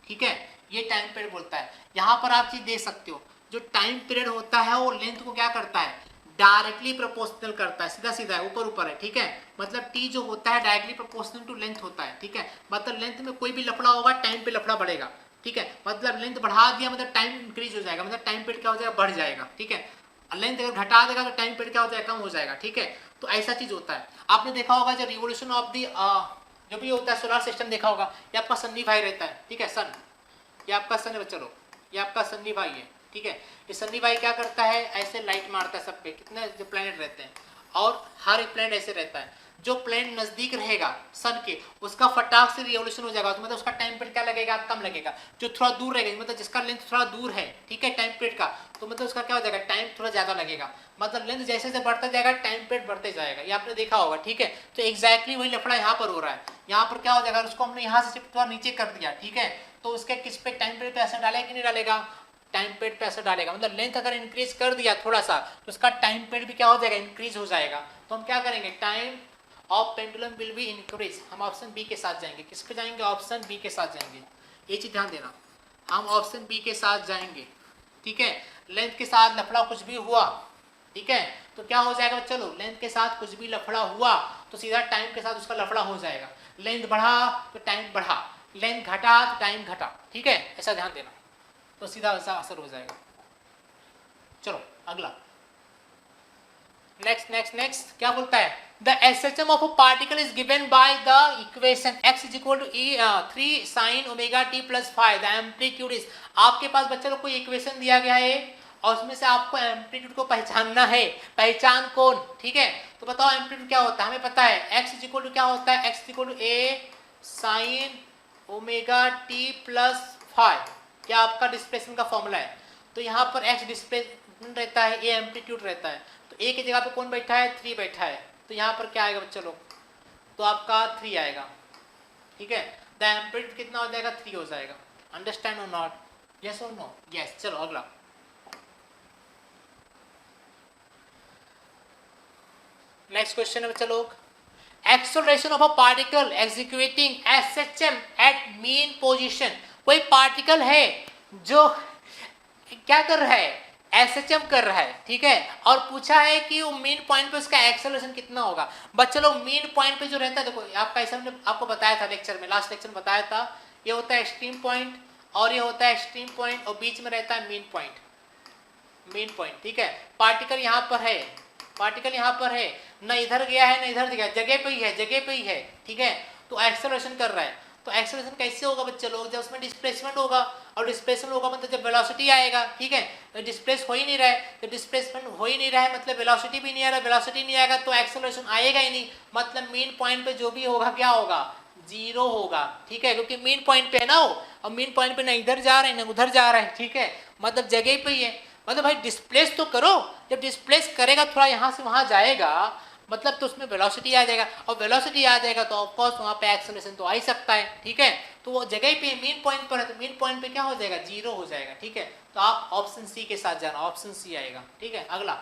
ठीक है, ये टाइम पीरियड बोलता है। यहाँ पर आप चीज देख सकते हो, जो टाइम पीरियड होता है वो लेंथ को क्या करता है, डायरेक्टली प्रोपोर्शनल करता है, सीधा सीधा है, ऊपर ऊपर है, ठीक है। मतलब T जो होता है डायरेक्टली प्रोपोर्शनल टू लेंथ होता है, ठीक है। मतलब लेंथ में कोई भी लफड़ा होगा टाइम पे लफड़ा बढ़ेगा, ठीक है। मतलब लेंथ बढ़ा दिया मतलब टाइम इंक्रीज हो जाएगा, मतलब टाइम पीरियड क्या हो जाएगा, बढ़ जाएगा, ठीक है। लेंथ अगर घटा देगा तो टाइम पीरियड क्या हो जाएगा, कम हो जाएगा, ठीक है। तो ऐसा चीज होता है। आपने देखा होगा जब रिवोल्यूशन ऑफ दी जो भी होता है सोलर सिस्टम देखा होगा, ये आपका सन्नी भाई रहता है, ठीक है, सन, ये आपका सन है, चलो ये आपका सन्नी भाई है, ठीक है। ये सन्नी भाई क्या करता है, ऐसे लाइट मारता है सब पे, कितने जो प्लैनेट रहते हैं, और हर एक प्लैनेट ऐसे रहता है। जो प्लेन नजदीक रहेगा सन के, उसका फटाक से रिवोल्यूशन हो जाएगा, तो मतलब उसका टाइम पीरियड क्या लगेगा, कम लगेगा। जो थोड़ा दूर रहेगा, मतलब जिसका लेंथ थोड़ा दूर है, ठीक है, टाइम पीरियड का, तो मतलब उसका क्या हो जाएगा, टाइम थोड़ा ज्यादा लगेगा। मतलब लेंथ जैसे जैसे बढ़ता जाएगा टाइम पीरियड बढ़ते जाएगा, ये आपने देखा होगा, ठीक है। तो एग्जैक्टली वही लफड़ा यहाँ पर हो रहा है। यहाँ पर क्या हो जाएगा, उसको हमने यहाँ से शिफ्ट थोड़ा नीचे कर दिया, ठीक है, तो उसके किस पे टाइम पीरियड पे असर डालेगा कि नहीं डालेगा, टाइम पीरियड पे असर डालेगा। मतलब लेंथ अगर इंक्रीज कर दिया थोड़ा सा तो उसका टाइम पीरियड भी क्या हो जाएगा, इंक्रीज हो जाएगा। तो हम क्या करेंगे, time of pendulum will be increase. हम ऑप्शन बी के साथ जाएंगे, किस पे जाएंगे, ऑप्शन बी के साथ जाएंगे, ये चीज ध्यान देना, हम ऑप्शन बी के साथ जाएंगे, ठीक है। लेंथ के साथ लफड़ा कुछ भी हुआ, ठीक है, तो क्या हो जाएगा, चलो लेंथ के साथ कुछ भी लफड़ा हुआ तो सीधा टाइम के साथ उसका लफड़ा हो जाएगा। लेंथ बढ़ा तो टाइम बढ़ा, लेंथ घटा तो टाइम घटा, ठीक है, ऐसा ध्यान देना, तो सीधा वैसा असर हो जाएगा। चलो अगला, नेक्स्ट क्या बोलता है, the SHM of a particle is given by the equation x is equal to 3 sin omega t plus 5, the amplitude is. आपके पास बच्चों को कोई इक्वेशन दिया गया है और उसमें से आपको एम्पलीट्यूड को पहचानना है, पहचान कौन, ठीक है। तो बताओ एम्पलीट्यूड क्या होता है, हमें पता है x इज इक्वल टू क्या होता है, x is equal to a sin omega t plus 5, क्या आपका डिस्प्लेसमेंट का फॉर्मूला है। तो यहाँ पर x डिस्प्लेसमेंट रहता है, a एम्पलीट्यूड रहता है, तो a की जगह पे कौन बैठा है, 3 बैठा है, तो यहाँ पर क्या आएगा बच्चों लोग, तो आपका 3 आएगा, ठीक है। द एम्पलीट्यूड कितना हो जाएगा, 3 हो जाएगा। अंडरस्टैंड और नॉट, यस और नो, यस। चलो अगला, नेक्स्ट क्वेश्चन है बच्चा लोग, acceleration of a particle executing SHM at mean position. कोई पार्टिकल है जो क्या कर रहा है, SHM कर रहा है, ठीक है, और पूछा है कि वो मीन पॉइंट पे उसका एक्सेलरेशन कितना होगा। बच्चे लोग मीन पॉइंट पे जो रहता है, देखो आपका ऐसा हमने आपको बताया था लेक्चर में, लास्ट लेक्चर में बताया था, ये होता है एक्सट्रीम पॉइंट और ये होता है एक्सट्रीम पॉइंट और बीच में रहता है मीन पॉइंट, ठीक है। पार्टिकल यहाँ पर है, पार्टिकल यहाँ पर है, ना इधर गया है ना इधर गया, जगह पे ही है, जगह पे ही है, ठीक है। तो एक्सेलरेशन कर रहा है, तो एक्सेलरेशन कैसे होगा बच्चे लोग, जब उसमें डिस्प्लेसमेंट होगा, और डिस्प्लेसमेंट होगा मतलब जब वेलोसिटी आएगा, ठीक है। तो डिस्प्लेस हो ही नहीं रहा है, तो डिस्प्लेसमेंट हो ही नहीं रहा है मतलब वेलोसिटी भी नहीं आ रहा, वेलोसिटी नहीं आएगा तो एक्सेलरेशन आएगा ही नहीं, मतलब मेन पॉइंट पे जो भी होगा क्या होगा, जीरो होगा, ठीक है, क्योंकि मेन पॉइंट पे है ना वो, और मेन पॉइंट पे ना इधर जा रहा है ना उधर जा रहा है, ठीक है, मतलब जगह पे ही है। मतलब भाई डिस्प्लेस तो करो, जब डिस्प्लेस करेगा थोड़ा यहाँ से वहाँ जाएगा, मतलब तो उसमें वेलोसिटी आ जाएगा, और वेलोसिटी आ जाएगा तो ऑफ कोर्स वहाँ पे एक्सेलरेशन तो आ ही सकता है, ठीक है। तो वो जगह पे मेन पॉइंट पर है, तो मेन पॉइंट पे क्या हो जाएगा, जीरो हो जाएगा, ठीक है। तो आप ऑप्शन सी के साथ जाना, ऑप्शन सी आएगा, ठीक है। अगला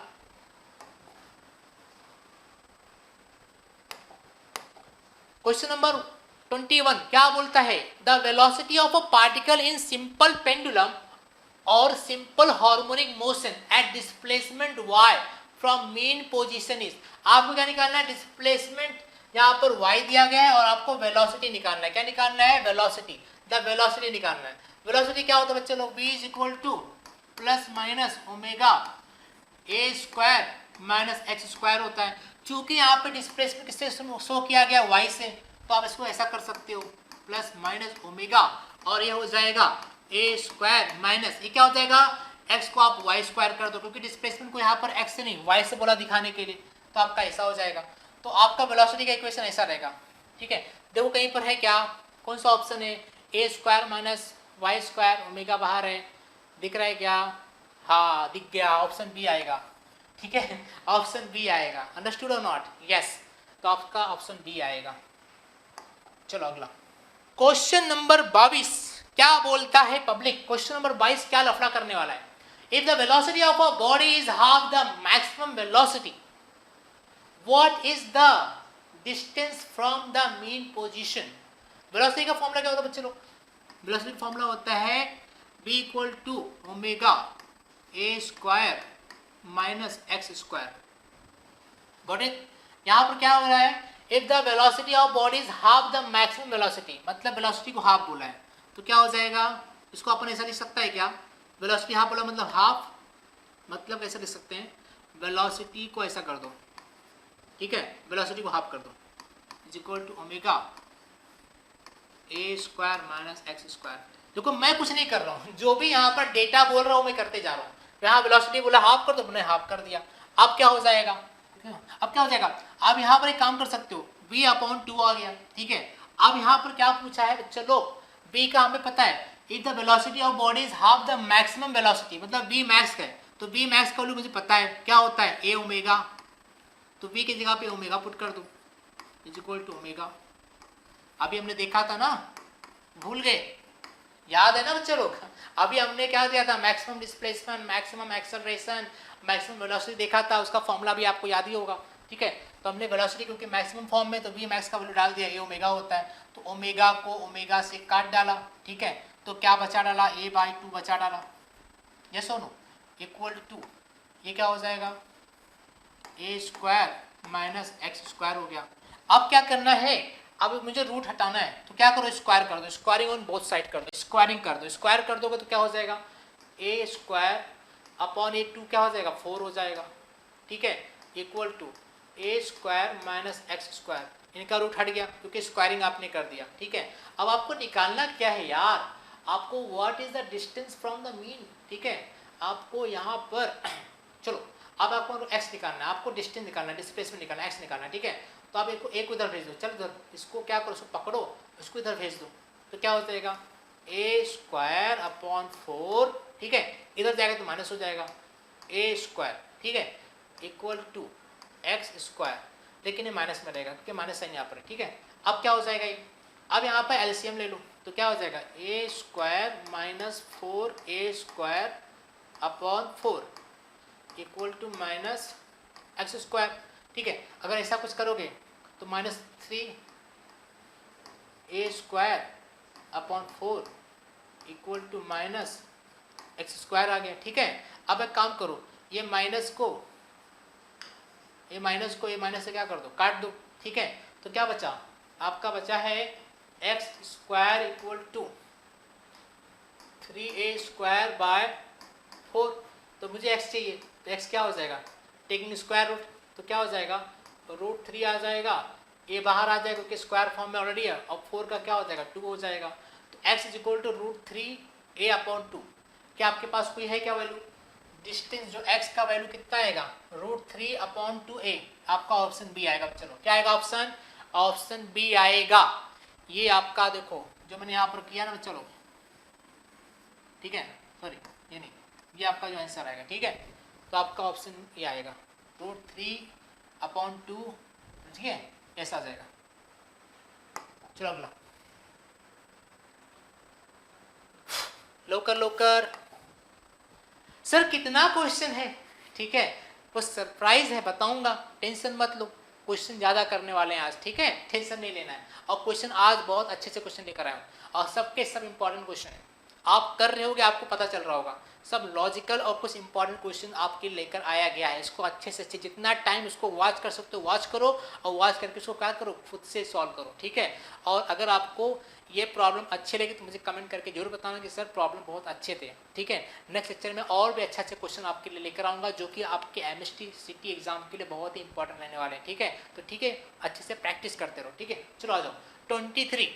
क्वेश्चन नंबर 21 क्या बोलता है, the velocity of a particle in simple pendulum और simple harmonic motion at displacement y from mean position is. आपको क्या निकालना है, डिस्प्लेसमेंट यहाँ पर y दिया गया है और आपको वेलोसिटी निकालना है, क्या निकालना है, वेलोसिटी, द वेलोसिटी निकालना है। वेलोसिटी क्या होता है बच्चे लोग, v is equal two plus minus omega a square minus x square होता है। चूंकि यहाँ पे डिस्प्लेसमेंट किससे शो किया गया, y से, तो आप इसको ऐसा कर सकते हो, प्लस माइनस ओमेगा, और ये हो जाएगा ए स्क्वायर माइनस, ये क्या हो जाएगा, x को आप y स्क्वायर कर दो, क्योंकि डिस्प्लेसमेंट को यहाँ पर x से नहीं y से बोला दिखाने के लिए, तो आपका ऐसा हो जाएगा। तो आपका वेलोसिटी का इक्वेशन ऐसा रहेगा, ठीक है। देखो कहीं पर है क्या, कौन सा ऑप्शन है, A square minus Y square, omega बाहर है, दिख रहा है क्या, हाँ दिख गया, ऑप्शन बी आएगा, ठीक है, ऑप्शन बी आएगा, अंडरस्टूड और नॉट, यस, तो आपका ऑप्शन बी आएगा। चलो अगला क्वेश्चन नंबर 22 क्या बोलता है पब्लिक, क्वेश्चन नंबर 22 क्या लफड़ा करने वाला है, if the velocity of a body is half the maximum velocity, what is the distance from the mean position. Velocity का फॉर्मूला क्या होता है बच्चे लोग, वेलोसिटी का फॉर्मूला होता है v equal to omega a square minus x square, got it. यहाँ पर क्या हो रहा है, if the velocity of body is half the maximum velocity, मतलब वेलोसिटी को हाफ बोला है, तो क्या हो जाएगा, इसको अपन ऐसा लिख सकता है क्या, वेलोसिटी हाफ बोला मतलब हाफ, मतलब ऐसा लिख सकते हैं, वेलोसिटी को ऐसा कर दो, ठीक है, वेलोसिटी को हाफ कर दो, is equal to omega a square minus x square. देखो मैं कुछ नहीं कर रहा हूँ, जो भी यहाँ पर डेटा बोल रहा हूँ मैं करते जा रहा हूँ। यहाँ वेलोसिटी बोला हाफ कर दो, मैंने हाफ कर दिया। अब क्या हो जाएगा, अब क्या हो जाएगा, आप यहाँ पर एक काम कर सकते हो, v अपॉन 2 आ गया, ठीक है। अब यहाँ पर क्या पूछा है, चलो v का हमें पता है, if the velocity of body is half the maximum velocity, मतलब v मैक्स का है, तो v मैक्स का वैल्यू मुझे पता है क्या होता है, a ओमेगा, तो v की जगह पे ओमेगा पुट कर दो, इज इक्वल टू ओमेगा। अभी हमने देखा था ना, भूल गए, याद है ना बच्चे लोग, अभी हमने क्या दिया था, maximum displacement, maximum acceleration, maximum velocity देखा था, उसका फॉर्मूला भी आपको याद ही होगा, ठीक है। तो हमने वेलोसिटी क्योंकि मैक्सिमम फॉर्म में, तो वी मैक्स का वैल्यू डाल दिया, ए ओमेगा होता है, तो ओमेगा को ओमेगा से काट डाला, ठीक है। तो क्या बचा डाला, a बाई 2 बचा डाला, यस और नो, इक्वल टू ये क्या हो जाएगा, A square minus x square हो गया। अब क्या करना है, अब मुझे रूट हटाना है, तो क्या करो, स्क्वायर कर दो, स्क्वायरिंग ऑन बोथ साइड कर दो, स्क्वायरिंग कर दो, स्क्वायर कर दोगे तो क्या हो जाएगा, ए स्क्वायर अपॉन ए 2 क्या हो जाएगा, 4 हो जाएगा, ठीक है, equal to a square minus x square, इनका रूट हट गया क्योंकि स्क्वायरिंग आपने कर दिया, ठीक है। अब आपको निकालना क्या है यार, आपको what is the distance from the mean, ठीक है। आपको यहाँ पर चलो अब आपको एक्स निकालना है, आपको डिस्टेंस निकालना है, डिस्प्लेसमेंट निकालना है, एक्स निकालना है, ठीक है। तो आप एक उधर भेज दो, चल इधर, इसको क्या करो, उसको पकड़ो, उसको इधर भेज दो, तो क्या हो जाएगा, ए स्क्वायर अपॉन 4, ठीक है, इधर जाएगा तो माइनस हो जाएगा, ए स्क्वायर, ठीक है, इक्वल टू एक्स स्क्वायर, लेकिन ये माइनस में रहेगा क्योंकि माइनस साइन यहाँ पर है, ठीक है। अब क्या हो जाएगा ये, अब यहाँ पर एलसीएम ले लो, तो क्या हो जाएगा, A square minus 4 square upon 4 equal to minus x square, ठीक है। अगर ऐसा कुछ करोगे तो minus 3 square upon 4 equal to minus x square आ गया, ठीक है। अब एक काम करो, ये माइनस से क्या कर दो, काट दो, ठीक है। तो क्या बचा, आपका बचा है x square equal to 3a square by 4, तो मुझे x चाहिए, तो x क्या हो जाएगा, टेकिंग स्क्वायर रूट, तो क्या हो जाएगा, √3 आ जाएगा, ए बाहर आ जाएगा क्योंकि स्क्वायर फॉर्म में ऑलरेडी है, और 4 का क्या हो जाएगा 2 हो जाएगा। तो x is equal to √3a/2। क्या आपके पास कोई है क्या वैल्यू, डिस्टेंस जो x का वैल्यू कितना आएगा √3/2a, आपका ऑप्शन बी आएगा। चलो क्या आएगा ऑप्शन, ऑप्शन बी आएगा। ये आपका देखो जो मैंने यहाँ पर किया ना, चलो ठीक है, सॉरी ये नहीं, ये आपका जो आंसर आएगा, ठीक है। तो आपका ऑप्शन ये आएगा √3/2, ठीक है, ऐसा आ जाएगा। चलो अगला, लोकर लोकर सर कितना क्वेश्चन है, ठीक है, कुछ सरप्राइज है बताऊंगा, टेंशन मत लो, क्वेश्चन ज्यादा करने वाले हैं आज, ठीक है, टेंशन नहीं लेना है। और क्वेश्चन आज बहुत अच्छे से क्वेश्चन लेकर आया हूँ, और सबके सब इंपॉर्टेंट क्वेश्चन है, आप कर रहे होगे आपको पता चल रहा होगा, सब लॉजिकल और कुछ इंपॉर्टेंट क्वेश्चन आपके लेकर आया गया है। इसको अच्छे से अच्छे जितना टाइम इसको वॉच कर सकते हो वॉच करो, और वॉच करके इसको क्या करो, खुद से सॉल्व करो, ठीक है। और अगर आपको ये प्रॉब्लम अच्छे लगे तो मुझे कमेंट करके जरूर बताना कि सर प्रॉब्लम बहुत अच्छे थे, ठीक है। नेक्स्ट लेक्चर में और भी अच्छे अच्छे क्वेश्चन आपके लिए लेकर आऊँगा जो कि आपके MST CT एग्जाम के लिए बहुत ही इंपॉर्टेंट रहने वाले हैं, ठीक है। तो ठीक है, अच्छे से प्रैक्टिस करते रहो, ठीक है। चलो आ जाओ 23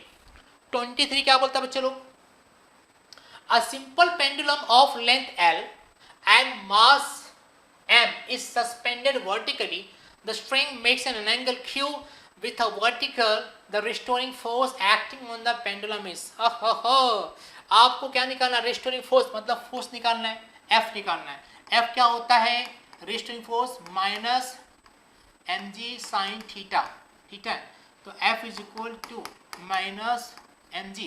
क्या बोलता है बच्चे लोग, a simple pendulum of length L and mass m is suspended vertically. The string makes an angle Q with a vertical. The restoring force acting on the pendulum is आपको क्या निकालना है, restoring force मतलब force निकालना है, F निकालना है। F क्या होता है, restoring force minus mg sin theta, ठीक है। तो F is equal to minus mg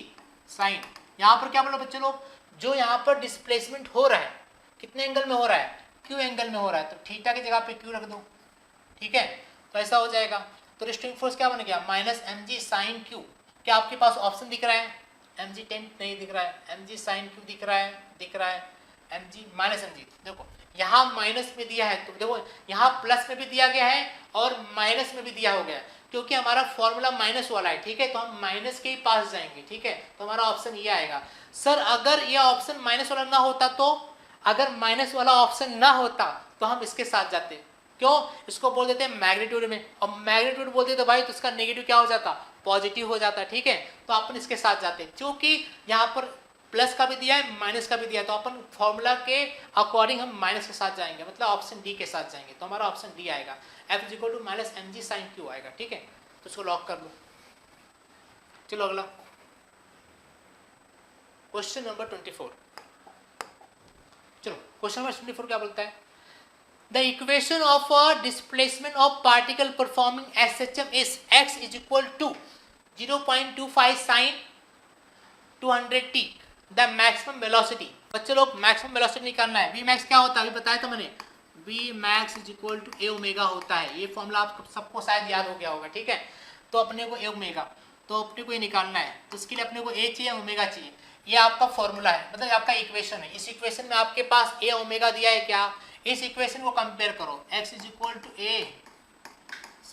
sin, यहाँ पर क्या बोलो बच्चे लोग, जो यहाँ पर डिस्प्लेसमेंट हो रहा है कितने एंगल में हो रहा है, क्यू एंगल में हो रहा है, तो थीटा की जगह पे क्यू रख दो, ठीक है। तो ऐसा हो जाएगा, तो रिस्ट्रिंग फोर्स क्या बन गया माइनस mg sin q। क्या आपके पास ऑप्शन दिख रहा है, mg 10 नहीं दिख रहा है, mg sin q दिख रहा है, mg माइनस mg, देखो यहाँ माइनस में दिया है, तो देखो यहाँ प्लस में भी दिया गया है और माइनस में भी दिया हो गया, क्योंकि हमारा फॉर्मूला माइनस वाला है, ठीक है, तो हम माइनस के ही पास जाएंगे, ठीक है। तो हमारा ऑप्शन ये आएगा। सर अगर ये ऑप्शन माइनस वाला ना होता, तो अगर माइनस वाला ऑप्शन ना होता तो हम इसके साथ जाते, क्यों, इसको बोल देते हैं मैग्नीट्यूड में, और मैग्नीट्यूड बोलते तो भाई तो इसका नेगेटिव क्या हो जाता, पॉजिटिव हो जाता, ठीक है। तो अपन इसके साथ जाते, क्योंकि यहाँ पर प्लस का भी दिया है माइनस का भी दिया है, तो अपन फॉर्मूला के अकॉर्डिंग हम माइनस के साथ जाएंगे, मतलब ऑप्शन डी के साथ जाएंगे, तो हमारा ऑप्शन डी आएगा, F is equal to minus mg sin q आएगा, ठीक है। तो इसको लॉक कर लो। चलो अगला क्वेश्चन नंबर 24। चलो क्वेश्चन नंबर 24 क्या बोलता है, the equation of a displacement of particle performing SHM is x is equal to 0.25 sin 200t the maximum velocity. बच्चे लोग मैक्सिमम वेलोसिटी निकालना है, v max क्या होता है अभी बताया था मैंने, v max is equal to a omega होता है, ये फॉर्मूला आप सबको शायद याद हो गया होगा, ठीक है। तो अपने को a ओमेगा, तो अपने को ये निकालना है, तो इसके लिए अपने को a चाहिए ओमेगा चाहिए, ये आपका फॉर्मूला है, मतलब आपका इक्वेशन है। इस इक्वेशन में आपके पास a ओमेगा दिया है, क्या, इस इक्वेशन को कंपेयर करो, x is equal to a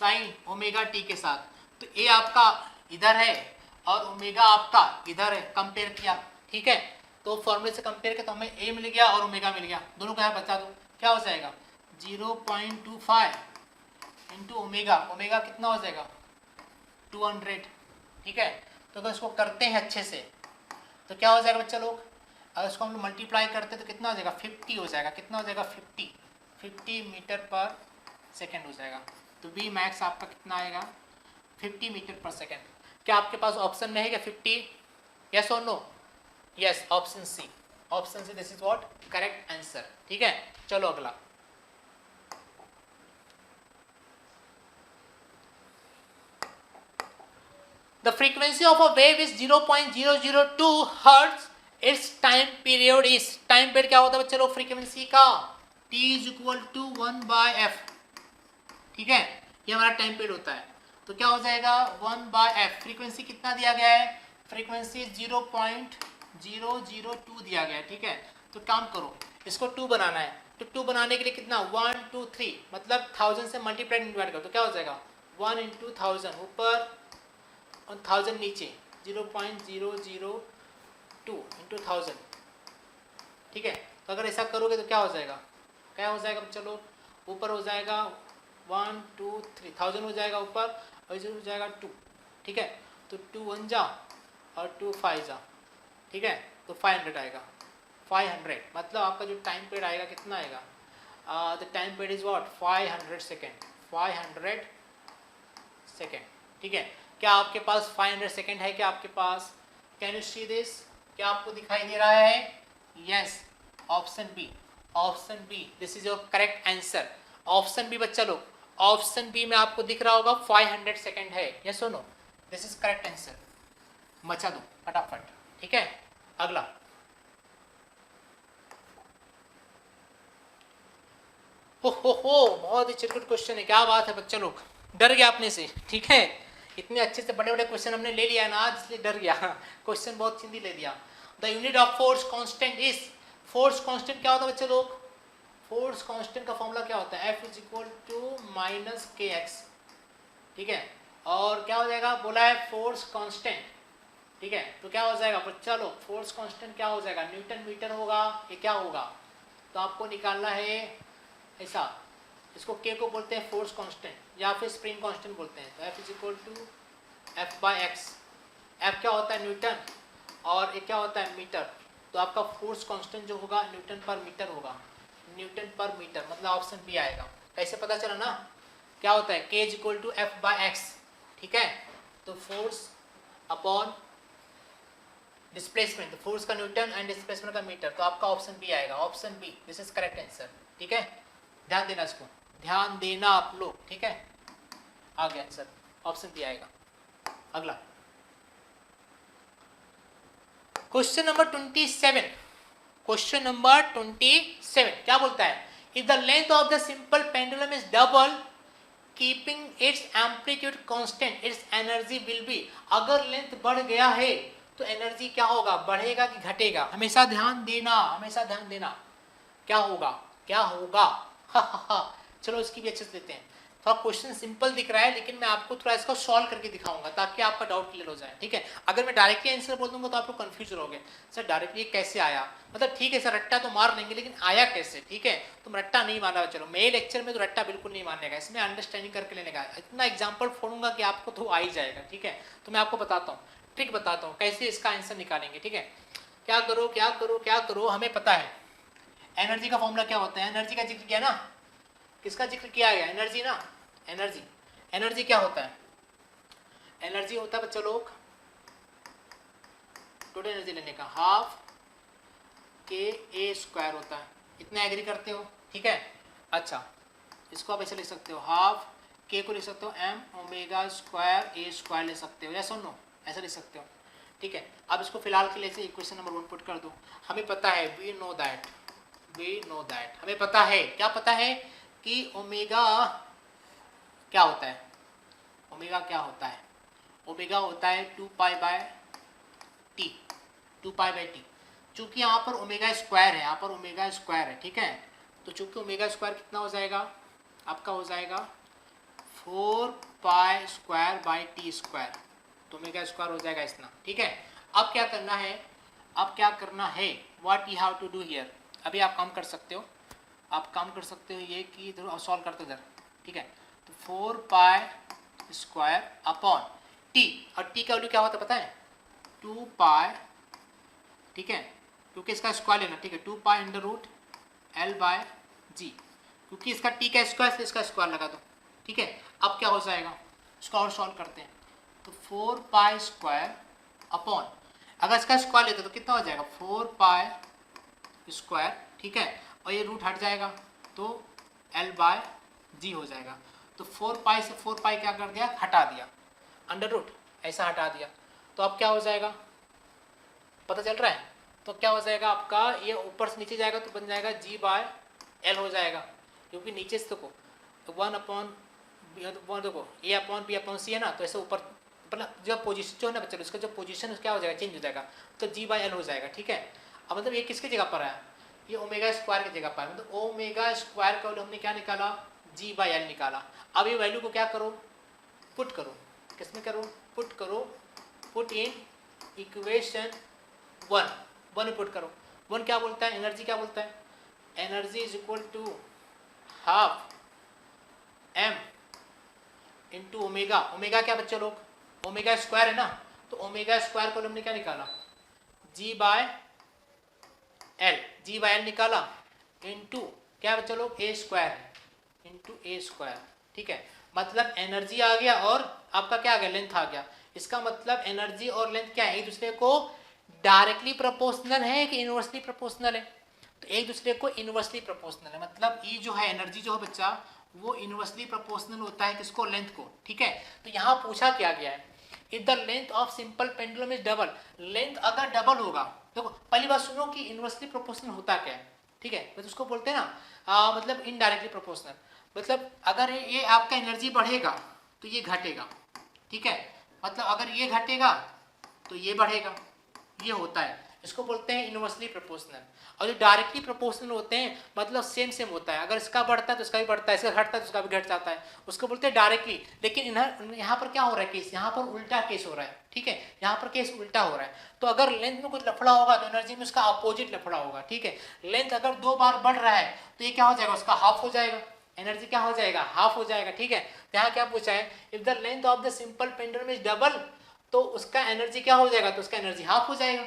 sin omega t के साथ, तो a आपका इधर है और ओमेगा आपका इधर है, कंपेयर किया, ठीक है। तो फॉर्मूले से कंपेयर किया तो हमें a मिल गया और ओमेगा मिल गया, दोनों को यहाँ बचा दो, क्या हो जाएगा 0.25 इंटू ओमेगा, ओमेगा कितना हो जाएगा 200, ठीक है। तो अगर इसको करते हैं अच्छे से तो क्या हो जाएगा बच्चा लोग, अगर इसको हम लोग मल्टीप्लाई करते हैं तो कितना हो जाएगा 50 हो जाएगा, कितना हो जाएगा 50 मीटर पर सेकेंड हो जाएगा। तो v max आपका कितना आएगा 50 मीटर पर सेकेंड। क्या आपके पास ऑप्शन में है क्या 50, यस और no, yes, option C, option C, this is what correct answer, ठीक है। चलो अगला, the frequency of a wave is 0.002 hertz, its time period is, time period क्या होता है बच्चे लोग फ्रीक्वेंसी का, t is equal to 1/f, ठीक है, ये हमारा टाइम पीरियड होता है। तो क्या हो जाएगा 1/f, फ्रीक्वेंसी कितना दिया गया है, फ्रीक्वेंसी 0.002 दिया गया है, ठीक है। तो काम करो, इसको 2 बनाना है, तो 2 बनाने के लिए कितना 1 2 3 मतलब 1000 से मल्टीप्लाई डिवाइड करो, तो क्या हो जाएगा 1 इंटू 1000 ऊपर और 1000 नीचे, 0.002 इंटू 1000, ठीक है। तो अगर ऐसा करोगे तो क्या हो जाएगा, क्या हो जाएगा चलो, ऊपर हो जाएगा 1 2 3 1000 हो जाएगा ऊपर और इधर हो जाएगा 2, ठीक है। तो 2 1 जा और 2 5 जा, ठीक है। तो 500 आएगा, 500 मतलब आपका जो टाइम पीरियड आएगा कितना आएगा, the time period is what 500 second, 500 second, ठीक है। क्या आपके पास 500 सेकेंड है क्या आपके पास? Can you see this? क्या आपको दिखाई दे रहा है? Yes, option B, option B, this is your correct answer. Option B बच्चा लोग, ऑप्शन बी में आपको दिख रहा होगा 500 सेकेंड है, यस और no? This is correct answer. मचा दो फटाफट, ठीक है। अगला, हो बहुत ही चिरकुट क्वेश्चन है, क्या बात है बच्चा लोग, डर गया अपने से, ठीक है। इतने अच्छे से बड़े बड़े क्वेश्चन हमने ले लिया ना आज, इसलिए डर गया, क्वेश्चन बहुत चिंदी ले दिया। The unit of force constant is, force constant क्या होता है बच्चे लोग? फोर्स कांस्टेंट का फॉर्मूला क्या होता है? F is equal to minus के एक्स, ठीक है। और क्या हो जाएगा, बोला है फोर्स कांस्टेंट, ठीक है। तो क्या हो जाएगा बच्चा लोग, फोर्स कांस्टेंट क्या हो जाएगा, न्यूटन मीटर होगा, ये क्या होगा? तो आपको निकालना है ऐसा, इसको के को बोलते हैं फोर्स कांस्टेंट या फिर स्प्रिंग कांस्टेंट बोलते हैं। तो F is equal to F by x, F क्या होता है न्यूटन और ये क्या होता है मीटर। तो आपका फोर्स कांस्टेंट जो होगा न्यूटन पर मीटर होगा, न्यूटन पर मीटर, मतलब ऑप्शन बी आएगा। कैसे पता चला ना, क्या होता है k is equal to F by x, ठीक है। तो फोर्स अपॉन डिस्प्लेसमेंट, फोर्स का न्यूटन एंड डिस्प्लेसमेंट का मीटर, तो आपका ऑप्शन बी आएगा, option B, this is correct answer, ठीक है। ध्यान देना, इसको ध्यान देना आप लोग, ठीक है। आ गया आंसर, ऑप्शन बी आएगा। अगला क्वेश्चन नंबर 27, क्वेश्चन नंबर 27 क्या बोलता है, if the length of the simple pendulum is double keeping it's amplitude constant it's energy will be. अगर लेंथ बढ़ गया है तो एनर्जी क्या होगा, बढ़ेगा कि घटेगा? हमेशा ध्यान देना, हमेशा ध्यान देना, क्या होगा, क्या होगा? चलो इसकी भी अच्छे से लेते हैं। थोड़ा क्वेश्चन सिंपल दिख रहा है लेकिन मैं आपको थोड़ा इसको सॉल्व करके दिखाऊंगा ताकि आपका डाउट क्लियर हो जाए, ठीक है। अगर मैं डायरेक्टली आंसर बोल दूंगा तो आप लोग कंफ्यूज रहोगे, सर डायरेक्टली कैसे आया, मतलब ठीक है सर रट्टा तो मार लेंगे लेकिन आया कैसे, ठीक है। तुम रट्टा नहीं माना, चलो मेरे लेक्चर में तो रट्टा बिल्कुल नहीं मानने का, इसमें अंडरस्टैंडिंग करके लेने का, इतना एग्जाम्पल फोड़ूंगा कि आपको तो आ ही जाएगा, ठीक है। तो मैं आपको बताता हूँ, ट्रिक बताता हूँ कैसे इसका आंसर निकालेंगे, ठीक है। क्या करो क्या करो क्या करो, हमें पता है एनर्जी का फॉर्मूला क्या होता है, एनर्जी का जिक्र किया ना, किसका जिक्र किया गया, एनर्जी ना, एनर्जी, एनर्जी क्या होता है, एनर्जी होता है बच्चों लोग टोटल एनर्जी लेने का हाफ के ए स्क्वायर होता है, इतना एग्री करते हो, ठीक है। अच्छा इसको आप ऐसे लिख सकते हो, हाफ के को लिख सकते हो एम ओमेगा स्क्वायर ए स्क्वायर ले सकते हो, या सुन लो ऐसा लिख सकते हो, ठीक है। अब इसको फिलहाल के लिए इक्वेशन नंबर 1 पुट कर दो। हमें पता है we know that, we know that, हमें पता है, क्या पता है कि ओमेगा क्या होता है, ओमेगा क्या होता है, ओमेगा होता है 2 pi bye T, 2 pi bye T. चूंकि यहाँ पर ओमेगा स्क्वायर है, यहाँ पर ओमेगा स्क्वायर है, ठीक है। तो चूंकि ओमेगा स्क्वायर कितना हो जाएगा आपका, हो जाएगा 4 pi square by T square, तो ओमेगा स्क्वायर हो जाएगा इतना, ठीक है। अब क्या करना है, अब क्या करना है, what you have to do here. अभी आप काम कर सकते हो, आप काम कर सकते हो ये कि इधर सॉल्व करते इधर, ठीक है। तो 4 पाई स्क्वायर अपॉन टी, और टी का वैल्यू क्या होता है पता है, 2 पाई, ठीक है, क्योंकि इसका स्क्वायर लेना, ठीक है। 2 pi under root L by G, क्योंकि इसका टी का स्क्वायर से इसका स्क्वायर लगा दो, ठीक है। अब क्या हो जाएगा, इसको और सॉल्व करते हैं। तो 4 पाई स्क्वायर अपॉन, अगर इसका स्क्वायर लेते तो कितना हो जाएगा, 4 पाई स्क्वायर, ठीक है। और ये रूट हट जाएगा तो एल बाय जी हो जाएगा। तो 4 पाई से 4 पाई क्या कर दिया, हटा दिया, अंडर रूट ऐसा हटा दिया, तो अब क्या हो जाएगा पता चल रहा है। तो क्या हो जाएगा आपका, ये ऊपर से नीचे जाएगा तो बन जाएगा जी बाय एल हो जाएगा, क्योंकि नीचे से देखो तो 1 अपॉन वन, देखो ए अपॉन बी अपॉन सी है ना, तो ऐसे ऊपर मतलब जो पोजीशन जो है ना बच्चों, उसका जो पोजीशन क्या हो जाएगा, चेंज हो जाएगा, तो जी बाय एल हो जाएगा, ठीक है। अब मतलब ये किसकी जगह पर है, ये ओमेगा स्क्वायर की जगह पर, मतलब ओमेगा स्क्वायर का वैल्यू हमने क्या निकाला, जी बाय एल निकाला। अब ये वैल्यू को क्या करो, पुट करो, किसमें करो, पुट करो, पुट इन इक्वेशन 1 पुट करो। 1 क्या बोलता है, एनर्जी क्या बोलता है, energy is equal to half m into omega, omega क्या बच्चे लोग, ओमेगा स्क्वायर है ना, तो ओमेगा स्क्वायर को हमने क्या निकाला, G by L, G by L निकाला इंटू क्या बच्चे लोग, ए स्क्वायर है इंटू ए स्क्वायर, ठीक है। मतलब एनर्जी आ गया और आपका क्या आ गया, लेंथ आ गया। इसका मतलब एनर्जी और लेंथ क्या है, एक दूसरे को डायरेक्टली प्रोपोर्शनल है कि इनवर्सली प्रोपोर्शनल है, तो एक दूसरे को इनवर्सली प्रोपोर्शनल है। मतलब ई जो है एनर्जी जो है बच्चा वो इनवर्सली प्रोपोर्शनल होता है किसको, लेंथ को, ठीक है। तो यहाँ पूछा क्या गया है, if the length of simple pendulum is double, length अगर डबल होगा, देखो पहली बात सुनो कि इनवर्सली प्रोपोर्शनल होता क्या है, ठीक है, तो उसको बोलते हैं ना मतलब इनडायरेक्टली प्रोपोर्शनल। मतलब अगर ये आपका एनर्जी बढ़ेगा तो ये घटेगा, ठीक है, मतलब अगर ये घटेगा तो ये बढ़ेगा, ये होता है, इसको बोलते हैं इनवर्सली प्रोपोर्शनल। और जो डायरेक्टली प्रोपोर्शनल होते हैं मतलब सेम सेम होता है, अगर इसका बढ़ता है तो इसका भी बढ़ता है, इसका घटता है तो इसका भी घट जाता है, उसको बोलते हैं डायरेक्टली। लेकिन यहाँ पर क्या हो रहा है केस, यहाँ पर उल्टा केस हो रहा है, ठीक है, यहाँ पर केस उल्टा हो रहा है। तो अगर लेंथ में कुछ लफड़ा होगा तो एनर्जी में उसका अपोजिट लफड़ा होगा, ठीक है। लेंथ अगर 2 बार बढ़ रहा है तो ये क्या हो जाएगा, उसका हाफ हो जाएगा, एनर्जी क्या हो जाएगा, हाफ हो जाएगा, ठीक है। तो यहाँ क्या पूछा है, if the length of the simple pendulum is double, तो उसका एनर्जी क्या हो जाएगा, तो उसका एनर्जी हाफ हो जाएगा,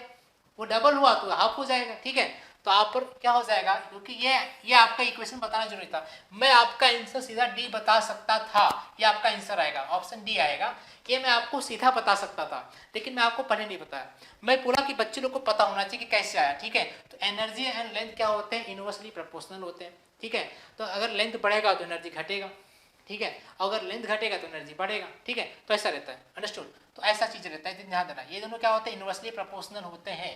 वो डबल हुआ तो हाफ हो जाएगा, ठीक है। तो आप पर क्या हो जाएगा, क्योंकि ये आपका इक्वेशन बताना जरूरी था, मैं आपका आंसर सीधा डी बता सकता था, ये आपका आंसर आएगा, ऑप्शन डी आएगा, ये मैं आपको सीधा बता सकता था, लेकिन मैं आपको पहले नहीं बताया। मैं बोला कि बच्चे लोग को पता होना चाहिए कि कैसे आया, ठीक है। तो एनर्जी एंड लेंथ क्या होते हैं, इनवर्सली प्रोपोर्शनल होते हैं, ठीक है। तो अगर लेंथ बढ़ेगा तो एनर्जी घटेगा, ठीक है, अगर लेंथ घटेगा तो एनर्जी बढ़ेगा, ठीक है। तो ऐसा रहता है, अंडरस्टूड। तो ऐसा चीज रहता है, ध्यान देना, ये दोनों क्या होते हैं, इनवर्सली प्रोपोर्शनल होते हैं,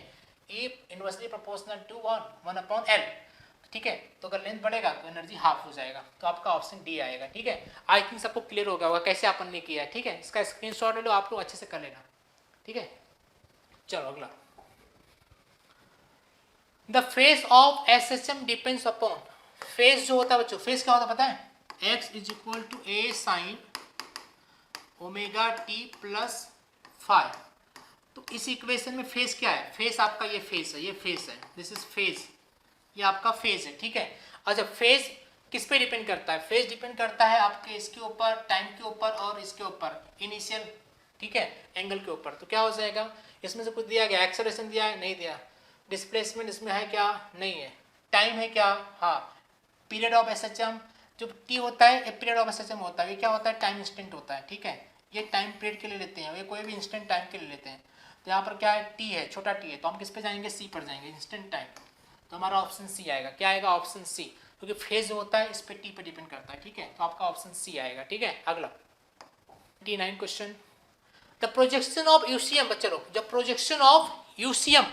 if inversely proportional to 1/L, ठीक है। तो अगर लेंथ बढ़ेगा तो एनर्जी हाफ हो जाएगा, तो आपका ऑप्शन डी आएगा, ठीक है। आई थिंक सबको क्लियर हो गया होगा कैसे अपन ने किया है, ठीक है। इसका स्क्रीनशॉट ले लो, आप लोग अच्छे से कर लेना, ठीक है। चलो अगला, the phase of SHM depends upon, phase जो होता है बच्चों, फेज क्या होता है पता है, x is equal to a sine omega t plus five. तो इस इक्वेशन में फेज क्या है, फेज आपका ये फेज है, ये फेज है, दिस इज फेज, ये आपका फेज है, ठीक है। अच्छा फेज किस पे डिपेंड करता है, फेज डिपेंड करता है आपके इसके ऊपर, टाइम के ऊपर और इसके ऊपर इनिशियल, ठीक है, एंगल के ऊपर। तो क्या हो जाएगा, इसमें से कुछ दिया गया, एक्सेलरेशन दिया है, नहीं दिया, डिस्प्लेसमेंट इसमें है क्या, नहीं है, टाइम है क्या, हाँ, पीरियड ऑफ SHM जो टी होता है, एक पीरियड ऑफ SHM होता है, ये क्या होता है, टाइम इंस्टेंट होता है, ठीक है, ये टाइम पीरियड के लिए लेते हैं, ये कोई भी इंस्टेंट टाइम के लिए लेते हैं। तो यहाँ पर क्या है, टी है, छोटा टी है, तो हम किस पे जाएंगे, सी पर जाएंगे, इंस्टेंट टाइम। तो हमारा ऑप्शन सी आएगा, क्या आएगा, ऑप्शन सी, क्योंकि फेज जो होता है इस पे टी पे डिपेंड करता है, ठीक है। तो आपका ऑप्शन सी आएगा, ठीक है। अगला 29 question, the projection of UCM, बच्चे लोग, the projection of UCM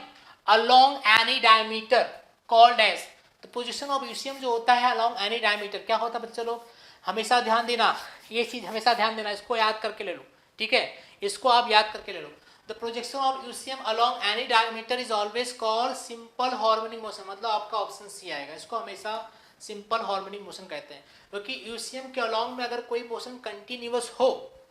along any diameter called as, तो पोजीशन ऑफ यूसीएम जो होता है अलोंग एनी डायमीटर क्या होता है बच्चे लोग, हमेशा ध्यान देना, ये चीज हमेशा ध्यान देना, इसको याद करके ले लो, ठीक है, इसको आप याद करके ले लो। The projection of UCM along any diameter is always called simple harmonic motion, मतलब आपका ऑप्शन सी आएगा, इसको हमेशा सिंपल हार्मोनिक मोशन कहते हैं, क्योंकि यूसीएम के अलोंग में अगर कोई मोशन कंटिन्यूअस हो,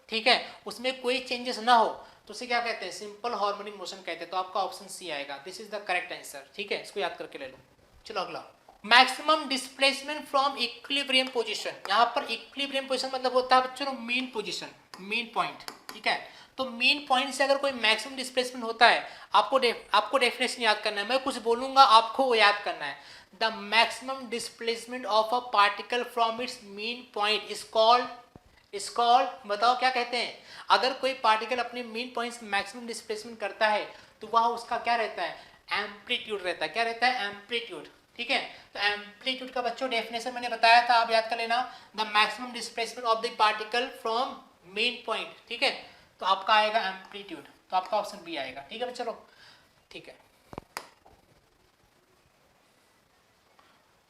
ठीक है, उसमें कोई चेंजेस ना हो, तो उसे क्या कहते हैं, सिंपल हार्मोनिक मोशन कहते हैं। तो आपका ऑप्शन सी आएगा, this is the correct answer, ठीक है, इसको याद करके ले लो। चलो अगला, maximum displacement from equilibrium position, यहाँ पर इक्विलिब्रियम पोजीशन मतलब होता है बच्चों मीन पोजीशन, मीन पॉइंट, ठीक है। तो मीन पॉइंट से अगर कोई मैक्सिमम डिस्प्लेसमेंट होता है, आपको डेफिनेशन याद करना है, मैं कुछ बोलूंगा आपको वो याद करना है। The maximum displacement of a particle from its mean point is called, बताओ क्या कहते हैं, अगर कोई पार्टिकल अपने मीन पॉइंट से मैक्सिमम डिस्प्लेसमेंट करता है तो वह उसका क्या रहता है, एम्पलीट्यूड रहता है, क्या रहता है, एम्पलीट्यूड, ठीक है। तो एम्पलीट्यूड का बच्चों डेफिनेशन मैंने बताया था, आप याद कर लेना, the maximum displacement of the particle from main point, ठीक है। तो आपका आएगा एम्पलीट्यूड, तो आपका ऑप्शन बी आएगा, ठीक है चलो, ठीक है।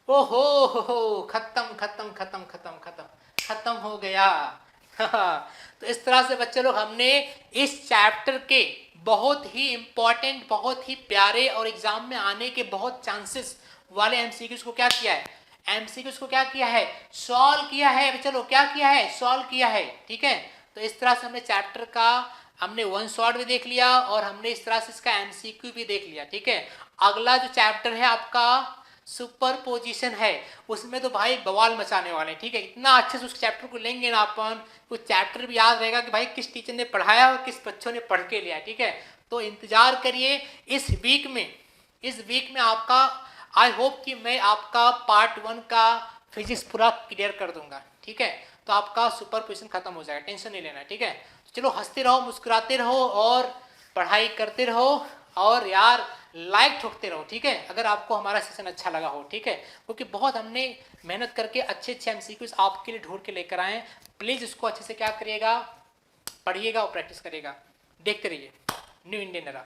ओहो हो, खत्म खत्म खत्म खत्म खत्म खत्म हो गया। तो इस तरह से बच्चे लोग हमने इस चैप्टर के बहुत ही इंपॉर्टेंट, बहुत ही प्यारे और एग्जाम में आने के बहुत चांसेस वाले एमसीक्यूज को क्या किया है, एमसीक्यूज को क्या किया है, सॉल्व किया है, चलो क्या किया है, सॉल्व किया है, ठीक है। तो इस तरह से हमने चैप्टर का हमने वन शॉट भी देख लिया और हमने इस तरह से इसका एमसीक्यू भी देख लिया, ठीक है। अगला जो चैप्टर है आपका सुपर पोजिशन है, उसमें तो भाई बवाल मचाने वाले हैं, ठीक है। इतना अच्छे से उस चैप्टर को लेंगे ना अपन, वो चैप्टर भी याद रहेगा कि भाई किस टीचर ने पढ़ाया और किस बच्चों ने पढ़ के लिया, ठीक है। तो इंतजार करिए इस वीक में आपका, आई होप कि मैं आपका पार्ट 1 का फिजिक्स पूरा क्लियर कर दूंगा, ठीक है। तो आपका सुपर पोजिशन खत्म हो जाएगा, टेंशन नहीं लेना, ठीक है। चलो हंसते रहो, मुस्कुराते रहो और पढ़ाई करते रहो, और यार लाइक ठोकते रहो, ठीक है, अगर आपको हमारा सेशन अच्छा लगा हो, ठीक है। क्योंकि बहुत हमने मेहनत करके अच्छे अच्छे एमसीक्यूज आपके लिए ढूंढ के लेकर आए हैं। प्लीज इसको अच्छे से क्या करिएगा, पढ़िएगा और प्रैक्टिस करिएगा। देखते रहिए न्यू इंडियन एरा।